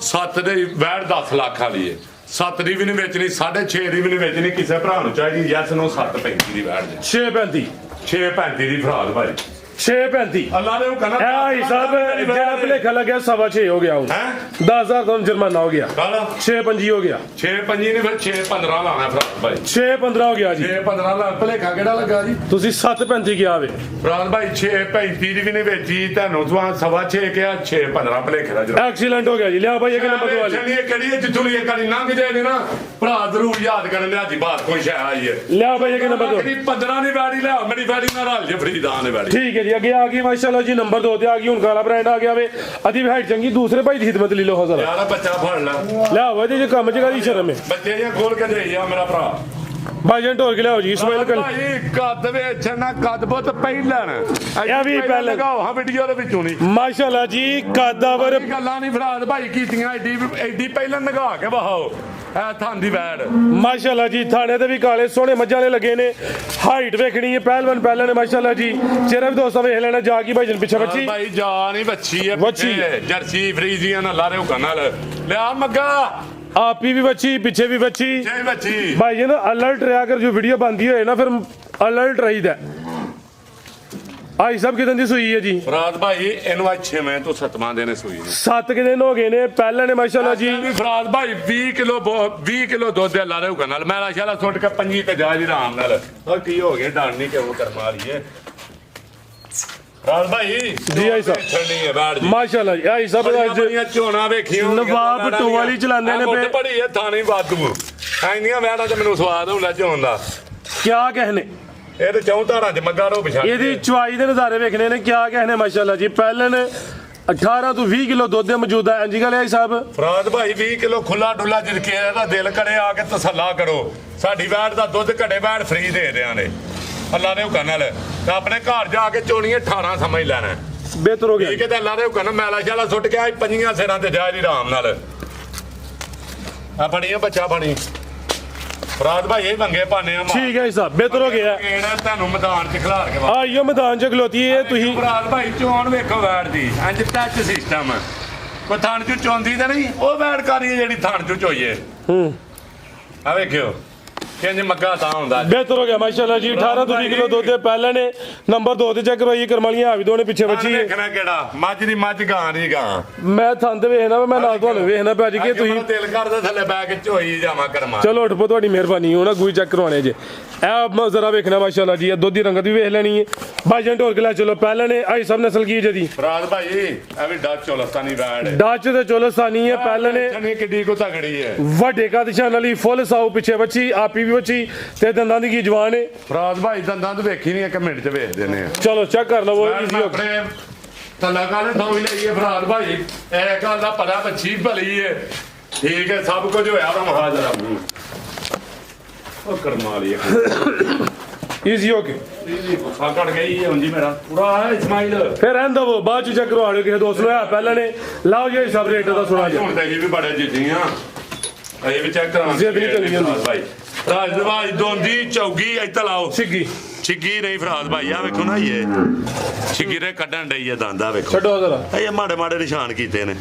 7 ਦੀ ਵੈੜ 10 ਲੱਖ ਵਾਲੀ ਹੈ 7 ਦੀ ਵੀ ਨਹੀਂ ਵੇਚਣੀ 6.5 ਦੀ ਵੀ ਨਹੀਂ ਵੇਚਣੀ ਕਿਸੇ ਭਰਾ ਨੂੰ ਚਾਹੀਦੀ ਯੈਸ ਨੂੰ 7.35 ਦੀ ਵੈੜ 635 6.35 ਦੀ ਫਰਾਦ ਭਾਈ 635 ਅੱਲਾ ਨੇ ਉਹ ਕਹਿੰਦਾ ਇਹ ਹਿਸਾਬ ਜਿਹੜਾ ਭਲੇਖਾ ਲੱਗਿਆ 6.5 ਹੋ ਗਿਆ ਹੁਣ ਹੈ 10000 ਤੁਹਾਨੂੰ ਜੁਰਮਾਨਾ ਹੋ ਗਿਆ ਕਾਲਾ 6.5 ਹੋ ਗਿਆ 6.5 ਨਹੀਂ ਫਿਰ 6.15 ਲਾਣਾ ਫਰਾਦ ਭਾਈ 6.15 ਹੋ ਗਿਆ ਜੀ 6.15 ਲਾ ਭਲੇਖਾ ਕਿਹੜਾ ਲੱਗਾ ਜੀ ਤੁਸੀਂ 7.35 ਗਿਆ ਵੇ ਫਰਾਦ ਭਾਈ 6.35 ਦੀ ਵੀ ਨਹੀਂ ਵੇਚੀ ਤੁਹਾਨੂੰ ਤੂੰ 6.5 ਕਿਹਾ 6.15 ਭਲੇਖੇ ਦਾ ਜਰਾ ਐਕਸੀਲੈਂਟ ਹੋ ਗਿਆ ਜੀ ਲਿਆ ਭਾਈ ਇਹ ਨੰਬਰ ਦੋ ਵਾਲੀ ਇਹ ਕਿਹੜੀ ਹੈ ਜਿੱਥੋਂ ਇਹ ਕਰੀ ਲੰਘ ਜਾਏ ਨੀ ਨਾ ਭਰਾ ਜ਼ਰੂਰ ਯਾਦ ਕਰਨ ਦੇ ਅੱਜ ਬਾਤ ਕੋਈ ਸ਼ੈ ਆਈ ਹੈ ਲਿਆ ਭਾਈ ਇਹ ਨੰਬਰ ਦੋ ਕਿਹੜੀ 15 ਦੀ ਵਾੜੀ ਲਿਆ ਮੇਰੀ ਵਾੜੀ ਨਾਲ ਰਲ ਜੇ ਫਰੀਦਾਂ ਦੀ ਵਾੜੀ ਠੀਕ ਹੈ ਜੀ ਅੱਗੇ ਆ ਗਈ ਮਾਸ਼ਾਅੱਲਾ ਜੀ ਨੰਬਰ 2 ਤੇ ਆ ਗਈ ਹੁਣ ਕਾਲਾ ਬ੍ਰਾਂਡ ਆ ਗਿਆ ਵੇ ਅਦੀ ਹਾਈਟ ਚੰਗੀ ਦੂਸਰੇ ਭਾਈ ਦੀ ਖਿਦਮਤ ਲੈ ਲਓ ਜ਼ਰਾ ਯਾਰਾ ਬੱਚਾ ਫੜ ਲੈ ਲਿਆ ਵਾ ਜੀ ਕੰਮ ਚ ਕਾਦੀ ਸ਼ਰਮ ਹੈ ਬੱਚੇ ਜਾਂ ਖੋਲ ਕੇ ਦੇ ਆ ਮੇਰਾ ਭਰਾ ਭਾਈਜਨ ਢੋਲ ਕੇ ਲਿਆਓ ਜੀ ਇਸਮਾਈਲ ਕਰ ਭਾਈ ਕੱਦ ਵਿੱਚ ਨਾ ਕੱਦ ਬਹੁਤ ਪਹਿਲਣ ਇਹ ਵੀ ਪਹਿਲਣ। ਲਗਾਓ ਹਾਂ ਵੀਡੀਓ ਦੇ ਵਿੱਚੋਂ ਨਹੀਂ ਮਾਸ਼ਾਅੱਲਾ ਜੀ ਕਾਦਾਵਰ ਇਹ ਗੱਲਾਂ ਨਹੀਂ ਫਰਾਦ ਭਾਈ ਕੀਤੀਆਂ ਐਡੀ ਪਹਿਲਣ ਲਗਾ ਕੇ ਵਹਾਓ ਐ ਥਾਂ ਦੀ ਵੈੜ ਮਾਸ਼ਾਅੱਲਾ ਜੀ ਥਾਣੇ ਤੇ ਵੀ ਕਾਲੇ ਸੋਹਣੇ ਮੱਝਾਂ ਵਾਲੇ ਲੱਗੇ ਨੇ ਹਾਈਟ ਵੇਖਣੀ ਹੈ ਪਹਿਲਵਾਨ ਪਹਿਲਾਂ ਨੇ ਮਾਸ਼ਾਅੱਲਾ ਜੀ ਚਿਹਰਾ ਵੀ ਦੋਸਤਾਂ ਵੇਖ ਲੈਣਾ ਜਾ ਕੀ ਭਾਈਜਨ ਪਿੱਛੇ ਬੱਚੀ ਭਾਈ ਜਾ ਨਹੀਂ ਬੱਚੀ ਹੈ ਵੱਛੀ। ਪਿੱਛੇ, ਜਰਸੀ ਫਰੀਜ਼ੀਆਂ ਨਾਲ ਲਾਰੇ ਹੁਕਾ ਨਾਲ ਲਿਆ ਮੱਗਾ ਆਪੀ ਵੀ ਬੱਚੀ ਪਿੱਛੇ ਵੀ ਬੱਚੀ ਜੈ ਬੱਚੀ ਭਾਈਜਨ ਅਲਰਟ ਰਿਹਾ ਕਰ ਜੋ ਵੀਡੀਓ ਬੰਦੀ ਹੋਏ ਨਾ ਫਿਰ ਅਲਰਟ ਰਹੀਦਾ ਆਈ ਸਭ ਕਿਦਾਂ ਦੀ ਸੂਈ ਹੈ ਜੀ ਫਰਾਦ ਭਾਈ ਇਹਨੂੰ ਅੱਜ 6ਵੇਂ ਤੋਂ 7ਵਾਂ ਦਿਨ ਸੂਈ ਨੂੰ 7 ਕਿ ਦਿਨ ਹੋ ਗਏ ਨੇ ਪਹਿਲਾਂ ਨੇ ਮਾਸ਼ਾਅੱਲਾ ਜੀ ਵੀ ਫਰਾਦ ਭਾਈ 20 ਕਿਲੋ ਦੁੱਧ ਦੇ ਲਾਰੇ ਹੁਕਾ ਨਾਲ ਮੈਂ ਸ਼ਾਲਾ ਸੁੱਟ ਕੇ 5 ਤੇ ਜਾ ਜੀ ਆਰਾਮ ਨਾਲ ਹੋਰ ਕੀ ਹੋ ਗਿਆ ਡਰ ਨਹੀਂ ਕਿਉਂ ਕਰਮਾ ਵਾਲੀ ਹੈ ਫਰਾਦ ਭਾਈ ਜੀ ਆਈ ਸਾਹਿਬ। ਛੱਡਣੀ ਹੈ ਬਾੜ ਜੀ ਮਾਸ਼ਾਅੱਲਾ ਜੀ ਆਈ ਸਭ ਬੜੀਆਂ ਅੱਜ ਬੜੀਆਂ ਝੋਨਾ ਵੇਖੀਆਂ ਨਵਾਬ ਟੋਵਾਲੀ ਚਲਾਉਂਦੇ ਨੇ ਮੁੱਢ ਬੜੀ ਹੈ ਥਾਣੀ ਵਾਧੂ ਐਨੀਆਂ ਵੈੜਾਂ ਚ ਮੈਨੂੰ ਸਵਾਦ ਹੁੰਦਾ ਝੋਨ ਦਾ ਕਿਆ ਕਹਿਨੇ ਇਹ ਤੇ ਚੌਂ ਧਾਰਾਂ ਚ ਮੱਗਾ ਰੋ ਵਿਛਾ ਇਹਦੀ ਚਵਾਈ ਦੇ ਨਜ਼ਾਰੇ ਵੇਖਣੇ ਨੇ ਕਿਆ ਕਹਿਨੇ ਮਾਸ਼ਾਅੱਲਾ ਜੀ ਪਹਿਲਾਂ 18 ਤੋਂ 20 ਕਿਲੋ ਦੁੱਧ ਮੌਜੂਦਾ ਹੈ ਇੰਜੀ ਗੱਲ ਹੈ ਸਾਹਿਬ ਫਰਾਦ ਭਾਈ 20 ਕਿਲੋ ਖੁੱਲਾ ਡੁੱਲਾ ਜਿਰਕੇ ਇਹਦਾ ਦਿਲ ਕਰੇ ਆ ਕੇ ਤਸੱਲਾ ਕਰੋ ਸਾਡੀ ਵੈੜ ਦਾ ਦੁੱਧ ਘੜੇ ਵੈੜ ਫ੍ਰੀ ਦੇ ਦਿਆਂ ਨੇ ਅੱਲਾ ਨੇ ਹੁਕਮ ਨਾਲ ਤਾਂ ਆਪਣੇ ਘਰ ਜਾ ਕੇ ਚੋਣੀ 18 ਸਮਝ ਲੈਣਾ ਬਿਹਤਰ ਹੋ ਗਿਆ ਠੀਕ ਹੈ ਤੇ ਅੱਲਾ ਨੇ ਹੁਕਮ ਨਾਲ ਮੈਲਾ ਸ਼ਾਲਾ ਸੁੱਟ ਕੇ ਆਈ ਪੰਜੀਆਂ ਸਿਰਾਂ ਤੇ ਜਾ ਜੀ ਆਰਾਮ ਨਾਲ ਆ ਫੜੀਆਂ ਬੱਚਾ ਫੜੀ ਫਰਾਦ ਭਾਈ ਇਹ ਮੰਗੇ ਪਾਣੇ ਆ ਠੀਕ ਹੈ ਸਾਹਿਬ ਬਿਹਤਰ ਹੋ ਗਿਆ ਕਿਹੜਾ ਤੁਹਾਨੂੰ ਮੈਦਾਨ ਚ ਖਿਲਾਰ ਕੇ ਆਈਓ ਮੈਦਾਨ ਚ ਖਲੋਤੀ ਹੈ ਤੁਸੀਂ ਫਰਾਦ ਭਾਈ ਚੋਣ ਵੇਖੋ ਵੈੜ ਦੀ ਇੰਜ ਟੱਚ ਸਿਸਟਮ ਕੋਈ ਥਾਣ ਚੋਂ ਚੋਂਦੀ ਤਾਂ ਨਹੀਂ ਉਹ ਵੈੜ ਕਾਰੀ ਜਿਹੜੀ ਥਾਣ ਚੋਂ ਚੋਈਏ ਆ ਵੇਖਿਓ ਕਿੰਜ ਮੱਗਾ ਤਾਂ ਹੁੰਦਾ ਬਿਹਤਰ ਹੋ ਗਿਆ ਮਾਸ਼ਾਅੱਲਾ ਜੀ 18 ਤੋਂ 20 ਕਿਲੋ ਦੁੱਧ ਦੇ ਪਹਿਲਾਂ ਨੇ ਨੰਬਰ 2 ਤੇ ਚੈੱਕ ਕਰਵਾਈਏ ਕਰਮਾਲੀਆਂ ਹਾਵੀ ਦੋਨੇ ਪਿੱਛੇ ਬੱਚੀ ਹੈ ਵੇਖਣਾ ਕਿਹੜਾ ਮੱਝ ਦੀ ਮੱਝ ਗਾਂ ਦੀ ਗਾਂ ਮੈਂ ਥੰਦ ਵੇਖਣਾ ਮੈਂ ਨਾਲ ਤੁਹਾਨੂੰ ਵੇਖਣਾ ਪਿਆ ਜੀ ਕਿ ਤੁਸੀਂ ਮੇਰਾ ਦਿਲ ਕਰਦਾ ਥੱਲੇ ਬੈ ਕੇ ਝੋਈ ਜਾਵਾਂ ਕਰਮਾ ਚਲੋ ਉੱਠ ਪੋ ਤੁਹਾਡੀ ਮਿਹਰਬਾਨੀ ਹੋਣਾ ਗੂਈ ਚੈੱਕ ਕਰਵਾਉਣੇ ਜੇ ਇਹ ਜ਼ਰਾ ਵੇਖਣਾ ਮਾਸ਼ਾਅੱਲਾ ਜੀ ਇਹ ਦੁੱਧ ਦੀ ਰੰਗਤ ਵੀ ਵੇਖ ਲੈਣੀ ਹੈ ਭਾਈਜਨ ਢੋਲ ਕੇ ਲੈ ਚਲੋ ਪਹਿਲਾਂ ਨੇ ਆਈ ਸਭ ਨਸਲ ਕੀ ਜਦੀ ਫਰਾਦ ਭਾਈ ਇਹ ਵੀ ਡੱਚ ਚੋਲਸਤਾਨੀ ਵੈੜ ਹੈ ਡਾਚ ਤੇ ਚੋਲਸਾਨੀ ਹੈ ਪਹਿਲਾਂ ਨੇ ਚਨੇ ਕਿੱਡੀ ਕੋ ਤਗੜੀ ਹੈ ਵੱਡੇ ਕਾ ਦਿਸ਼ਾ ਨਾਲੀ ਫੁੱਲ ਸਾਊ ਪਿੱਛੇ ਬੱਚੀ ਆਪੀ ਵੀ ਬੱਚੀ ਤੇ ਦੰਦਾਂ ਦੀ ਕੀ ਜਵਾਨ ਹੈ ਫਰਾਦ ਭਾਈ ਦੰਦਾਂ ਤੋਂ ਵੇਖੀ ਨਹੀਂ, 1 ਮਿੰਟ 'ਚ ਵੇਖ ਦਿੰਦੇ ਆ। ਚਲੋ ਚੈੱਕ ਕਰ ਲਵੋ ਈਜ਼ੀ ਆਪਣੇ ਤਲਾ ਕਾਲੇ ਥੋਂ ਹੀ ਲਈਏ ਫਰਾਦ ਭਾਈ, ਇਹ ਗੱਲ ਦਾ ਪਤਾ ਬੱਚੀ ਭਲੀ ਹੈ, ਠੀਕ ਹੈ, ਸਭ ਕੁਝ ਹੋਇਆ ਵਾ ਮਹਾਜਰਾ ਉਹ ਕਰਮਾ ਲਈ ਈਜ਼ੀ ਹੋ ਕੇ ਗੁੱਸਾ ਕੱਢ ਗਈ ਹੁਣ ਜੀ ਮੇਰਾ ਪੂਰਾ ਹੈ ਇਸਮਾਈਲ। ਫਿਰ ਰਹਿਣ ਦਵੋ, ਬਾਅਦ ਚ ਚੈੱਕ ਕਰਵਾ ਲਿਓ ਕਿਸੇ ਦੋਸਤ ਨੂੰ। ਪਹਿਲਾਂ ਨੇ ਲਾਓ ਜੀ ਸਭ ਰੇਟ ਦਾ ਸੁਣਾ ਜੀ। ਹੁਣ ਤਾਂ ਇਹ ਵੀ ਬੜੇ ਜਿੱਦੀਆਂ ਇਹ ਵੀ ਚੈੱਕ ਕਰਾਉਣਾ ਜ਼ਿੱਦ ਨਹੀਂ ਚੰਗੀ ਹੁੰਦੀ ਭਾਈ। ਰਾਜ ਦੇ ਭਾਈ ਦੋਂਦੀ ਚੌਗੀ ਇੱਥੇ ਲਾਓ ਸਿੱਗੀ ਛਿੱਗੀ ਨਹੀਂ ਫਰਾਦ ਭਾਈ, ਆ ਵੇਖੋ ਨਾ ਇਹ ਛਿੱਗੀ ਦੇ ਕੱਢਣ ਡਈ ਆ ਦੰਦਾ ਵੇਖੋ, ਛੱਡੋ ਜ਼ਰਾ ਇਹ ਮਾੜੇ ਮਾੜੇ ਨਿਸ਼ਾਨ ਕੀਤੇ ਨੇ।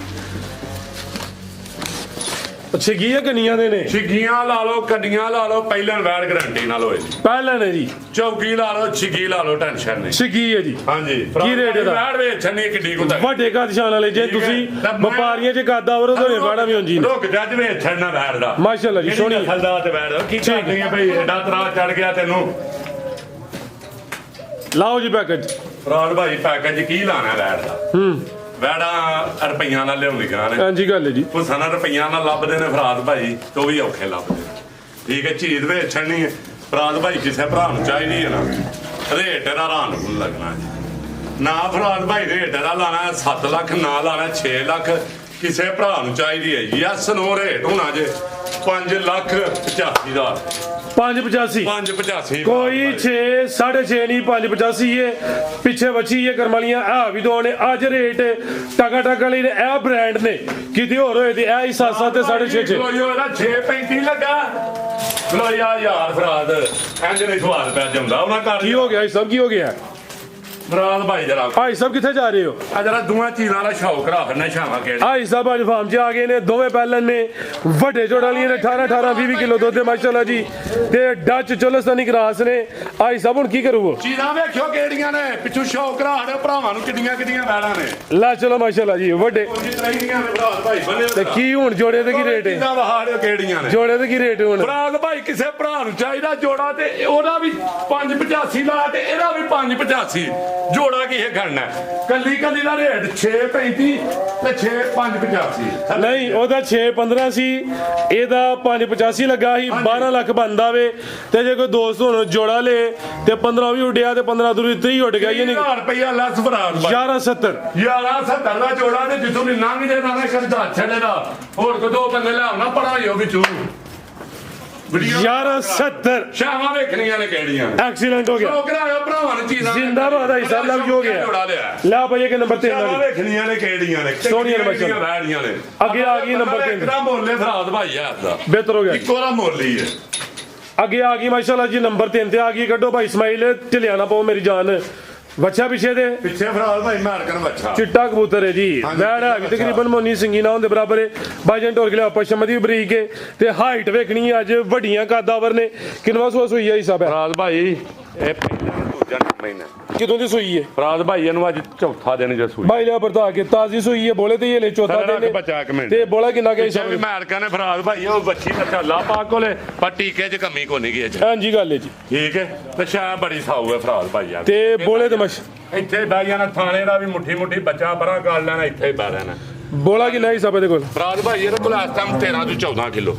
ਛਿੱਗੀ ਹੈ ਕਨੀਆਂ ਦੇ ਨੇ, ਛਿੱਗੀਆਂ ਲਾ ਲਓ, ਕੱਡੀਆਂ ਲਾ ਲਓ, ਪਹਿਲਾਂ ਵੈਡ ਗਰੰਟੀ ਨਾਲ ਹੋਏ ਜੀ। ਪਹਿਲਾਂ ਨੇ ਜੀ ਚੌਕੀ ਲਾ ਲਓ, ਛਿੱਗੀ ਲਾ ਲਓ, ਟੈਨਸ਼ਨ ਨਹੀਂ। ਛਿੱਗੀ ਹੈ ਜੀ ਹਾਂਜੀ ਕੀ ਰੇਟ ਇਹਦਾ? ਵੈਡ ਵੇਚਣੀ ਕਿੱਡੀ ਕੁ ਤੱਕ ਵੱਡੇ ਘਰ ਸ਼ਾਨ ਵਾਲੇ ਜੇ ਤੁਸੀਂ ਵਪਾਰੀਆਂ ਚ ਕਾਦਾ ਵਰੋ ਦੋਨੇ ਵਾੜਾ ਵੀ ਹੁੰਜੀ ਰੁਕ ਜੱਜ ਵੇਚਣ ਨਾ ਵੈਡ ਦਾ ਮਾਸ਼ਾਅੱਲਾ ਜੀ ਸੋਹਣੀ ਹਲਦਾ ਤੇ ਵੈਡ ਕੀ ਕਰਦੀ ਆ ਭਾਈ, ਐਡਾ ਤਰਾ ਚੜ ਗਿਆ ਤੈਨੂੰ। ਲਾਓ ਜੀ ਪੈਕੇਜ ਫਰਾਡ ਭਾਈ ਪੈਕੇਜ ਕੀ ਲਾਣਾ ਵੈਡ ਦਾ? ਵੈੜਾ ਰੁਪਈਆਂ ਨਾਲ ਲਿਆਉਂਦੀਆਂ ਨੇ, ਹਾਂਜੀ ਗੱਲ ਹੈ ਜੀ। ਉਹ ਸਾਨਾ ਰੁਪਈਆਂ ਨਾਲ ਲੱਭਦੇ ਨੇ ਫਰਾਦ ਭਾਈ, ਤੋਂ ਵੀ ਔਖੇ ਲੱਭਦੇ ਨੇ, ਠੀਕ ਹੈ। ਚੀਜ਼ ਵੇਚਣ ਨਹੀਂ ਹੈ ਫਰਾਦ ਭਾਈ, ਕਿਸੇ ਭਰਾ ਨੂੰ ਚਾਹੀਦੀ ਹੈ ਨਾ ਰੇਟ ਇਹਦਾ ਰਾਨ ਨੂੰ ਲੱਗਣਾ ਜੀ। ਨਾ ਫਰਾਦ ਭਾਈ ਰੇਟ ਇਹਦਾ ਲਾਣਾ 7 ਲੱਖ, ਨਾ ਲਾਣਾ 6 ਲੱਖ, ਕਿਸੇ ਭਰਾ ਨੂੰ ਚਾਹੀਦੀ ਹੈ ਯੈਸ ਨੋ ਰੇਟ ਹੋਣਾ ਜੇ 5 ਲੱਖ 85,000 585 585 ਕੋਈ 6 6.5 ਨਹੀਂ 585 ਹੈ ਪਿੱਛੇ ਬੱਚੀ ਇਹ ਕਰਮਾਲੀਆਂ ਆ ਵੀ ਦੋ ਨੇ ਅੱਜ ਰੇਟ ਟਕਾ ਟਕਾ ਲਈ ਨੇ ਇਹ ਬ੍ਰਾਂਡ ਨੇ ਕਿਤੇ ਹੋਰ ਹੋਏ ਤੇ ਇਹ ਹੀ 7 ਤੇ 6.5 ਇਹਦਾ 6.35 ਲੱਗਾ ਲੋਇਆ ਯਾਰ ਫਰਾਦ ਇੰਜ ਨਹੀਂ ਸਵਾਦ ਪੈ ਜਾਂਦਾ ਉਹਨਾਂ ਘਰ ਕੀ ਹੋ ਗਿਆ ਇਹ ਸਭ ਕੀ ਹੋ ਗਿਆ ਫਰਾਦ ਭਾਈ ਜਰਾ ਭਾਈ ਸਾਹਿਬ ਕਿੱਥੇ ਜਾ ਰਹੇ ਹੋ ਆ ਜਰਾ ਦੋਵਾਂ ਚੀਜ਼ਾਂ ਦਾ ਸ਼ੌਕ ਰੱਖ ਨਾ ਛਾਵਾਂ ਕਿਹੜੇ ਭਾਈ ਸਾਹਿਬ ਅੱਜ ਫਾਰਮ 'ਚ ਆ ਗਏ ਨੇ ਦੋਵੇਂ ਪਹਿਲਨ ਨੇ ਵੱਡੇ ਚੋੜਾਲੀਆਂ ਨੇ 18 20 ਕਿਲੋ ਦੁੱਧ ਦੇ ਮਾਸ਼ਾਅੱਲਾ ਜੀ ਤੇ ਡੱਚ ਚੋਲਸਤਾਨੀ ਕਰਾਸ ਨੇ ਭਾਈ ਸਾਹਿਬ ਹੁਣ ਕੀ ਕਰੂ ਚੀਜ਼ਾਂ ਵੇਖਿਓ ਕਿਹੜੀਆਂ ਨੇ ਪਿੱਛੋਂ ਸ਼ੌਕ ਰੱਖ ਭਰਾਵਾਂ ਨੂੰ ਕਿੱਡੀਆਂ ਕਿੱਡੀਆਂ ਵੈੜਾਂ ਨੇ ਲੈ ਚਲੋ ਮਾਸ਼ਾਅੱਲਾ ਜੀ ਵੱਡੇ ਜਿਤਰੀਆਂ ਨੇ ਫਰਾਦ ਭਾਈ ਬੰਨੇ ਤੇ ਕੀ ਹੁਣ ਜੋੜੇ ਤੇ ਕੀ ਰੇਟ ਹੈ ਚੀਜ਼ਾਂ ਵਹਾੜਿਓ ਕਿਹੜੀਆਂ ਨੇ ਜੋੜੇ ਤੇ ਕੀ ਰੇਟ ਹੁਣ ਫਰਾਦ ਭਾਈ ਕਿਸੇ ਭਰਾ ਨੂੰ ਚਾਹੀਦਾ ਜੋੜਾ ਤੇ ਉਹਦਾ ਵੀ 585 ਲਾ ਤੇ ਇਹਦਾ ਵੀ 585 ਜੋੜਾ ਕੀ ਹੈ ਕਰਨਾ ਕੱਲੀ ਕੱਲੀ ਦਾ ਰੇਟ 6.35 ਤੇ 6.585 ਨਹੀਂ ਉਹਦਾ 6.15 ਸੀ ਇਹਦਾ 5.85 ਲੱਗਾ ਸੀ 12 ਲੱਖ ਬਣਦਾ ਵੇ ਤੇ ਜੇ ਕੋਈ ਦੋਸਤ ਹੁਣ ਜੋੜਾ ਲੇ ਤੇ 15 ਵੀ ਉੱਡਿਆ ਤੇ 15 ਦੂਰੀ 30 ਉੱਡ ਗਿਆ ਯਾਨੀ 1000 ਰੁਪਇਆ ਲੈਸ ਫਰਾਦ ਭਾਈ 1170 1170 ਦਾ ਜੋੜਾ ਤੇ ਜਿੱਥੋਂ ਵੀ ਲੰਘ ਜੇ ਨਾ ਕਰਦਾ ਛੱਡੇ ਦਾ ਹੋਰ ਕੋ ਦੋ ਬੰਦੇ ਲਿਆਉਣਾ ਪੜਾਇਓ ਵਿੱਚੋਂ 1170 ਸ਼ਾਮਾਂ ਵੇਖਣੀਆਂ ਨੇ ਕਿਹੜੀਆਂ ਐਕਸੀਡੈਂਟ ਹੋ ਗਿਆ ਸ਼ੌਕ ਰਾਇਓ ਭਰਾਵਾਂ ਨੂੰ ਚੀਜ਼ਾਂ ਜ਼ਿੰਦਾਬਾਦ ਹੈ ਸਾਹਿਬ ਲੱਗ ਹੋ ਗਿਆ ਜੋੜਾ ਲਿਆ ਲੈ ਭਾਈ ਇਹ ਨੰਬਰ 3 ਸ਼ਾਮਾਂ ਵੇਖਣੀਆਂ ਨੇ ਕਿਹੜੀਆਂ ਨੇ ਸੋਹਣੀਆਂ ਨੇ ਬੱਚੇ। ਵੈੜੀਆਂ ਨੇ ਅੱਗੇ ਆ ਗਈ ਨੰਬਰ 3 ਕਿਹੜਾ ਮੁੱਲ ਹੈ ਫਰਾਦ ਭਾਈ ਆ ਦਾ ਬਿਹਤਰ ਹੋ ਗਿਆ ਇੱਕੋ ਦਾ ਮੁੱਲ ਹੀ ਹੈ ਅੱਗੇ ਆ ਗਈ ਮਾਸ਼ਾਅੱਲਾ ਜੀ ਨੰਬਰ 3 ਤੇ ਆ ਗਈ ਕੱਢੋ ਭਾਈ ਇਸਮਾਈਲ ਢਿਲਿਆ ਨਾ ਪਾਓ ਮੇਰੀ ਜਾਨ ਬੱਚਾ ਪਿੱਛੇ ਦੇ ਪਿੱਛੇ ਫਰਾਦ ਭਾਈ ਮਾਰਕਨ ਬੱਚਾ ਚਿੱਟਾ ਕਬੂਤਰ ਹੈ ਜੀ ਵੈੜ ਹੈ ਵੀ ਤਕਰੀਬਨ ਮੋਨੀ ਸਿੰਗੀ ਨਾ ਹੁੰਦੇ ਬਰਾਬਰ ਹੈ ਬਾਜਨ ਟੋਰ ਗਿਆ ਪਸ਼ਮ ਦੀ ਬਰੀਕ ਹੈ ਤੇ ਹਾਈਟ ਵੇਖਣੀ ਅੱਜ ਵੱਡੀਆਂ ਕਾਦਾਵਰ ਨੇ ਕਿੰਨਵਾ ਸੂਆ ਸੂਈ ਹੈ ਹਿਸਾਬ ਹੈ ਫਰਾਦ ਭਾਈ ਇਹ ਪਹਿਲਾ ਦੂਜਾ ਮਹੀਨਾ ਕਿਦੋਂ ਦੀ ਸੂਈ ਹੈ ਫਰਾਦ ਭਾਈ ਇਹਨੂੰ ਅੱਜ ਚੌਥਾ ਦਿਨ ਜੇ ਸੂਈ ਭਾਈ ਲਿਆ ਬਰਤਾ ਕੇ ਤਾਜ਼ੀ ਸੂਈ ਹੈ ਬੋਲੇ ਤੇ ਇਹ ਲੈ ਚੌਥਾ ਦਿਨ ਹੈ। ਬੱਚਾ ਇੱਕ ਮਿੰਟ ਤੇ ਬੋਲਾ ਕਿੰਨਾ ਕੇ ਪਿੱਛੇ ਵੀ ਮਾਰਕਨ ਨੇ ਫਰਾਦ ਭਾਈ ਉਹ ਬੱਚੀ ਦਾ ਝਾਲਾ ਪਾ ਕੋਲੇ ਪਰ ਟੀਕੇ 'ਚ ਕਮੀ ਕੋ ਨਹੀਂ ਗਈ ਅਜੇ ਹਾਂਜੀ ਗੱਲ ਹੈ ਜੀ ਠੀਕ ਹੈ ਤੇ ਸ਼ਾਹ ਬੜੀ ਸਾਊ ਹੈ ਫਰਾਦ ਭਾਈ ਆ ਤੇ ਬੋਲੇ ਤੇ ਮਸ਼ ਇੱਥੇ ਬਹਿ ਜਾਣਾ ਥਾਣੇ ਦਾ ਵੀ ਮੁੱਠੀ ਮੁੱਠੀ ਬੱਚਾ ਪਰਾਂ ਕਰ ਲੈਣਾ ਇੱਥੇ ਹੀ ਬਹਿ ਰਹਿਣਾ ਬੋਲਾ ਕਿੰਨਾ ਹਿਸਾਬ ਹੈ ਦੇ ਕੋਲ ਫਰਾਦ ਭਾਈ ਇਹਦੇ ਕੋਲ ਇਸ ਟਾਈਮ 13 ਤੋਂ 14 ਕਿਲੋ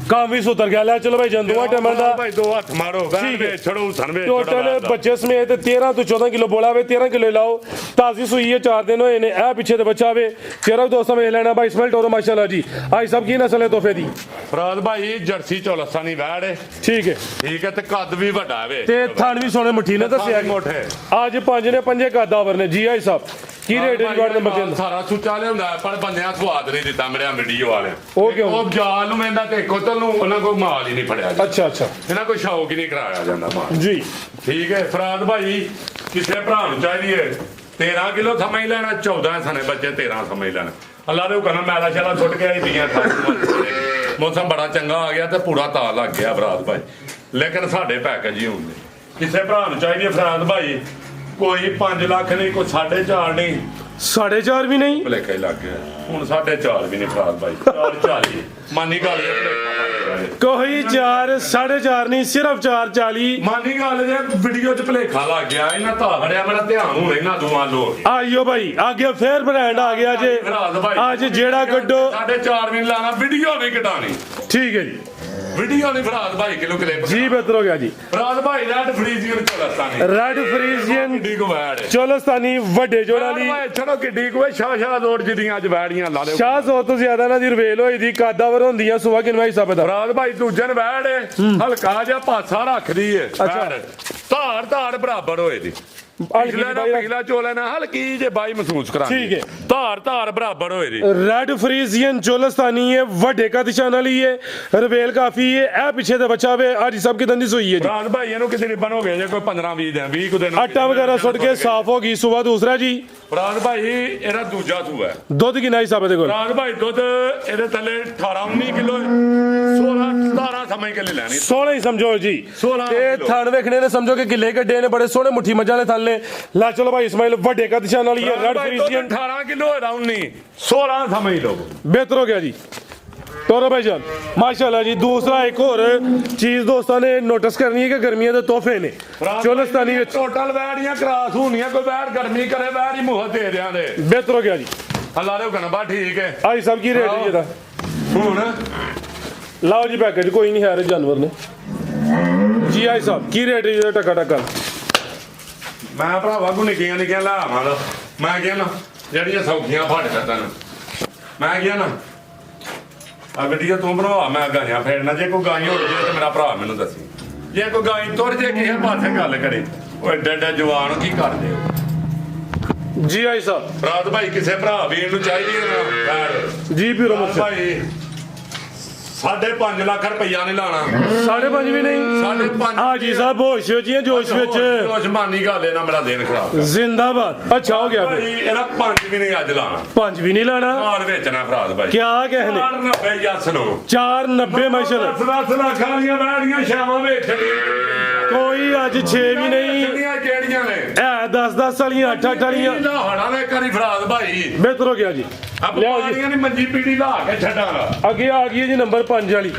ਕੰਮ ਵੀ ਸੁਧਰ ਗਿਆ ਲੈ ਚਲੋ ਭਾਈ ਜੰਦੂਆ ਟਮਨ ਦਾ ਭਾਈ ਦੋ ਹੱਥ ਮਾਰੋ ਠੀਕ ਹੈ। ਛੜੋ ਸਨਵੇ ਟੋਟਲ ਬੱਚੇ ਸਮੇਤ 13 ਤੋਂ 14 ਕਿਲੋ ਬੋਲਾ ਵੇ 13 ਕਿਲੋ ਲਾਓ ਤਾਜ਼ੀ ਸੂਈ ਹੈ 4 ਦਿਨ ਹੋਏ ਨੇ ਇਹ ਪਿੱਛੇ ਤੇ ਬੱਚਾ ਵੇ ਚਿਹਰਾ ਦੋਸਤਾਂ ਵੇਖ ਲੈਣਾ ਭਾਈ ਇਸਮਾਈਲ ਟੋਰੋ ਮਾਸ਼ਾਅੱਲਾ ਜੀ ਆਈ ਸਭ ਕੀ ਨਸਲ ਹੈ ਤੋਹਫੇ ਦੀ ਫਰਾਦ ਭਾਈ ਜਰਸੀ ਚੌਲਸਾਨੀ ਵੈੜ ਹੈ ਠੀਕ ਹੈ ਠੀਕ ਹੈ ਤੇ ਕੱਦ ਵੀ ਵੱਡਾ ਵੇ ਤੇ ਥਣ ਵੀ ਸੋਹਣੇ ਮੁੱਠੀ ਨੇ ਦੱਸਿਆ ਕਿ ਮੋਟੇ ਅੱਜ ਪੰਜ ਨੇ ਪੰਜੇ ਕਾਦਾਵਰ ਨੇ ਜੀ ਆਈ ਸਾਹਿਬ ਕੀ ਰੇਟ ਹੈ ਵਾਰਡ ਨੰਬਰ 3 ਸਾਰਾ ਸੁੱਚਾ ਲਿਆਉਂਦਾ ਪਰ ਬੰਦਿਆਂ ਸਵਾਦ ਨਹੀਂ ਦਿੱਤਾ ਮੇਰੇ ਵੀਡੀਓ ਵਾਲਿਆਂ ਉਹ ਕਿਉਂ? ਉਹ ਜਾਲ ਨੂੰ ਮੈਂਦਾ ਤੇ ਕੋਤਲ ਨੂੰ ਉਹਨਾਂ ਕੋਲ ਮਾਲ ਹੀ ਨਹੀਂ ਫੜਿਆ ਜਾਂਦਾ। ਅੱਛਾ ਅੱਛਾ ਇਹਨਾਂ ਕੋਈ ਸ਼ੌਕ ਹੀ ਨਹੀਂ ਕਰਾਇਆ ਜਾਂਦਾ ਮਾਲ ਜੀ ਠੀਕ ਹੈ ਫਰਾਦ ਭਾਈ ਕਿਸੇ ਭਰਾ ਨੂੰ ਚਾਹੀਦੀ ਹੈ 13 ਕਿਲੋ ਸਮਝ ਲੈਣਾ 14 ਸਨੇ ਬੱਚੇ 13 ਸਮਝ ਲੈਣਾ ਅੱਲਾ ਦੇ ਹੁਕਮ ਨਾਲ ਮੈਲਾ ਸ਼ਾਲਾ ਛੁੱਟ ਕੇ ਆਈ ਦੀਆਂ ਮੌਸਮ ਬੜਾ ਚੰਗਾ ਆ ਗਿਆ ਤੇ ਪੂਰਾ ਤਾਲ ਲੱਗ ਗਿਆ ਫਰਾਦ ਭਾਈ ਲੇਕਿਨ ਸਾਡੇ ਪੈਕੇਜ ਹੀ ਹੁੰਦੇ ਕਿਸੇ ਭਰਾ ਨੂੰ ਚਾਹੀਦੀ ਹੈ ਫਰਾਦ ਭਾਈ ਕੋਈ 5 ਲੱਖ ਨਹੀਂ ਕੋਈ 4.5 ਨਹੀਂ 4.5 ਵੀ ਨਹੀਂ ਭਲੇਖਾ ਹੀ ਲੱਗ ਗਿਆ ਹੁਣ 4.5 ਵੀ ਨਹੀਂ ਫਰਾਦ ਭਾਈ 4.40 ਮਾਨੀ ਗੱਲ ਜੇ ਭੁਲੇਖਾ ਲੱਗ ਗਿਆ ਜੇ। ਕੋਈ 4 4.5 ਨਹੀਂ ਸਿਰਫ 4.40 ਮਾਨੀ ਗੱਲ ਜੇ ਵੀਡੀਓ 'ਚ ਭਲੇਖਾ ਲੱਗ ਗਿਆ ਇਹਨਾਂ ਤਾਂ ਖੜਿਆ ਮੇਰਾ ਧਿਆਨ ਹੁਣ ਇਹਨਾਂ ਦੋਵਾਂ ਲੋ ਆਇਓ ਭਾਈ ਅੱਗੇ ਫੇਰ ਬ੍ਰਾਂਡ ਆ ਗਿਆ ਜੇ ਫਰਾਦ ਭਾਈ ਅੱਜ ਜਿਹੜਾ ਕੱਢੋ 4.5 ਵੀ ਨੀ ਲਾਣਾ ਵੀਡੀਓ ਵੀ ਕਟਾਣੀ ਠੀਕ ਹੈ ਜੀ ਵੀਡੀਓ ਨਹੀਂ ਫਰਾਦ ਭਾਈ ਕਿਲੋ ਕਲਿੱਪ ਜੀ ਬਿਹਤਰ ਹੋ ਗਿਆ ਜੀ। ਫਰਾਦ ਭਾਈ red Friesian Cholistani red Friesian ਕਿੱਡੀ ਕੁ ਵੈੜ ਹੈ। ਚੋਲਸਤਾਨੀ ਵੱਡੇ ਜੋੜਾਂ ਲਈ ਚਲੋ ਕਿੱਡੀ ਕੁ ਸ਼ਾਹ ਰੋਡ ਜਿਹੜੀਆਂ ਅੱਜ ਵੈੜੀਆਂ ਲਾ ਲਿਓ। ਸ਼ਾਹ ਸੌ ਤੋਂ ਜ਼ਿਆਦਾ ਨਾ ਦੀ ਰਵੇਲ ਹੋਈ ਦੀ ਕਾਦਾਵਰ ਹੁੰਦੀਆਂ ਸੁਆ ਕਿੰਨਾ ਹਿੱਸਾ ਪਤਾ। ਫਰਾਦ ਭਾਈ ਦੂਜਨ ਵੈੜ ਹੈ ਹਲਕਾ ਜਿਹਾ ਪਾਸਾ ਰੱਖਦੀ ਹੈ ਵੈੜ। ਧਾਰ ਬਰਾਬਰ ਹੋਏ ਦੀ ਪਿਛਲਾ ਚੋਲੇ ਨਾਲ ਹਲਕੀ ਜੇ ਬਾਈ ਮਹਿਸੂਸ ਕਰਾਂਗੇ। ਠੀਕ ਹੈ। ਧਾਰ ਬਰਾਬਰ ਹੋਏ ਦੀ ਰੈਡ ਫਰੀਜ਼ੀਅਨ ਚੋਲਸਤਾਨੀ ਹੈ ਵੱਡੇ ਕਾ ਦਿਸ਼ਾ ਨਾਲ ਹੀ ਹੈ ਰਵੇਲ ਕਾਫੀ ਹੈ ਇਹ ਪਿੱਛੇ ਤੇ ਬੱਚਾ ਵੇ ਅੱਜ ਸਭ ਕੀ ਦੰਦੀ ਸੋਈ ਹੈ ਜੀ। ਫਰਾਦ ਭਾਈ ਇਹਨੂੰ ਕਿਤੇ ਰਿਬਨ ਹੋ ਗਿਆ ਜੇ ਕੋਈ 15-20 ਦਿਨ 20 ਕੁ ਦਿਨ ਆਟਾ ਵਗੈਰਾ ਸੁੱਟ ਕੇ ਸਾਫ਼ ਹੋ ਗਈ ਸੁਬਾ ਦੂਸਰਾ ਜੀ। ਫਰਾਦ ਭਾਈ ਇਹਦਾ ਦੂਜਾ ਸੂਆ ਹੈ। ਦੁੱਧ ਕਿੰਨਾ ਹਿੱਸਾ ਪਤੇ ਕੋਲ। ਫਰਾਦ ਭਾਈ ਦੁੱਧ ਇਹਦੇ ਥੱਲੇ 18-19 ਕਿਲੋ 16-17 ਸਮਝ ਕੇ ਲੈ ਲੈਣੀ 16 ਹੀ ਸਮਝੋ ਜੀ। 16 ਤੇ ਥਣ ਵੇਖਣੇ ਨੇ ਸਮਝੋ ਕਿ ਗਿੱਲੇ ਗੱਡੇ ਨੇ ਬੜੇ ਸੋਹਣੇ ਮੁੱਠੀ ਮੱਝਾਂ ਦੇ ਥਣ ਨੇ। ਲਾ ਚਲੋ ਭਾਈ ਇਸਮਾਈਲ ਵੱਡੇ ਕਾ ਦਿਸ਼ਾ ਨਾਲ ਹੀ ਹੈ ਰੈਡ ਫਰੀਜ਼ੀਅਨ 18 ਕਿਲੋ ਹੈ 19 16 ਸਮਝ ਲਓ ਬਿਹਤਰ ਹੋ ਗਿਆ ਜੀ। ਤੋਰੋ ਭਾਈ ਜਾਨ ਮਾਸ਼ਾਅੱਲਾ ਜੀ। ਦੂਸਰਾ ਇੱਕ ਹੋਰ ਚੀਜ਼ ਦੋਸਤਾਂ ਨੇ ਨੋਟਿਸ ਕਰਨੀ ਹੈ ਕਿ ਗਰਮੀਆਂ ਦੇ ਤੋਹਫੇ ਨੇ ਚੋਲਸਤਾਨੀ ਵਿੱਚ ਟੋਟਲ ਵੈੜੀਆਂ ਕਰਾਸ ਹੋਣੀਆਂ ਕੋਈ ਵੈੜ ਗਰਮੀ ਕਰੇ ਵੈੜ ਹੀ ਮੁਹਤ ਦੇ ਦਿਆਂ ਦੇ। ਬਿਹਤਰ ਹੋ ਗਿਆ ਜੀ। ਹਲਾ ਲਿਓ ਕਹਣਾ ਬਾ ਠੀਕ ਹੈ। ਆਈ ਸਭ ਕੀ ਰੇਟ ਹੈ ਇਹਦਾ ਹੁਣ ਲਾਓ ਜੀ ਪੈਕੇਜ ਕੋਈ ਨਹੀਂ ਹੈ ਜਾਨਵਰ ਨੇ ਜੀ। ਆਈ ਸਾਹਿਬ ਕੀ ਰੇਟ ਹੈ ਇਹਦਾ ਟਕਾ ਮੈਂ ਭਰਾਵਾ ਕੋ ਨਿੱਕੀਆਂ ਲਾਵਾਂ ਦਾ ਮੈਂ ਕਿਹਾ ਨਾ ਜਿਹੜੀਆਂ ਸੌਖੀਆਂ ਫੜ ਕਰਦਾ ਮੈਂ ਕਿਹਾ ਨਾ ਆ ਗੱਡੀਆਂ ਤੂੰ ਬਣਵਾ ਮੈਂ ਗਾਈਆਂ ਫੇਰਨਾ ਜੇ ਕੋਈ ਗਾਈ ਉੱਡ ਜੇ ਤੇ ਮੇਰਾ ਭਰਾ ਮੈਨੂੰ ਦੱਸੀ ਜੇ ਕੋਈ ਗਾਈ ਤੁਰ ਜੇ ਕਿਸੇ ਪਾਸੇ ਗੱਲ ਕਰੇ ਉਹ ਐਡਾ ਜਵਾਨ ਕੀ ਕਰਦੇ ਹੋ ਜੀ। ਆਈ ਸਾਹਿਬ ਰਾਤ ਭਾਈ ਕਿਸੇ ਭਰਾ ਵੀਰ ਨੂੰ ਚਾਹੀਦੀ ਹੈ ਨਾ ਯਾਰ ਜੀ ਪੀਰੋ ਮੁਖਤਿਆਰ ਭਾਈ 5.5 ਲੱਖ ਰੁਪਈਆ ਨਹੀਂ ਲਾਣਾ 5.5 ਵੀ ਨਹੀਂ 5.5 ਆ ਜੀ ਸਾਹਿਬ ਹੋਸ਼ ਵਿੱਚ ਹੀ ਜੋਸ਼ ਵਿੱਚ ਜਮਾਨੀ ਗੱਲ ਇਹ ਨਾ ਮੇਰਾ ਦਿਨ ਖਰਾਬ ਜ਼ਿੰਦਾਬਾਦ। ਅੱਛਾ ਹੋ ਗਿਆ ਫਿਰ ਭਾਈ ਇਹਦਾ 5 ਵੀ ਨਹੀਂ ਅੱਜ ਲਾਣਾ 5 ਵੀ ਨਹੀਂ ਲਾਣਾ ਮਾਲ ਵੇਚਣਾ ਫਰਾਦ ਭਾਈ ਕਿਆ कहने 490 ਜੱਸ ਨੂੰ 490 ਮਾਸ਼ਾਅੱਲਾ 10 ਲੱਖਾਂ ਦੀਆਂ ਵੈੜੀਆਂ ਸ਼ਾਮਾਂ ਵੇਚਣੀਆਂ ਕੋਈ ਅੱਜ 6 ਵੀ ਨਹੀਂ ਕਿਹੜੀਆਂ ਨੇ ਇਹ 10 ਵਾਲੀਆਂ 8 ਵਾਲੀਆਂ ਲਾਹੜਾ ਨੇ ਕਰੀ ਫਰਾਦ ਭਾਈ ਬਿਹਤਰ ਹੋ ਗਿਆ ਜੀ। ਲਿਆਓ ਜੀ ਆਪਣੀਆਂ ਨੇ ਮੰਜੀ ਪੀੜੀ ਲਾ ਕੇ ਛੱਡਾਂਗਾ ਅੱਗੇ ਆ ਗਈ ਹੈ ਜੀ ਨੰਬਰ 5 ਵਾਲੀ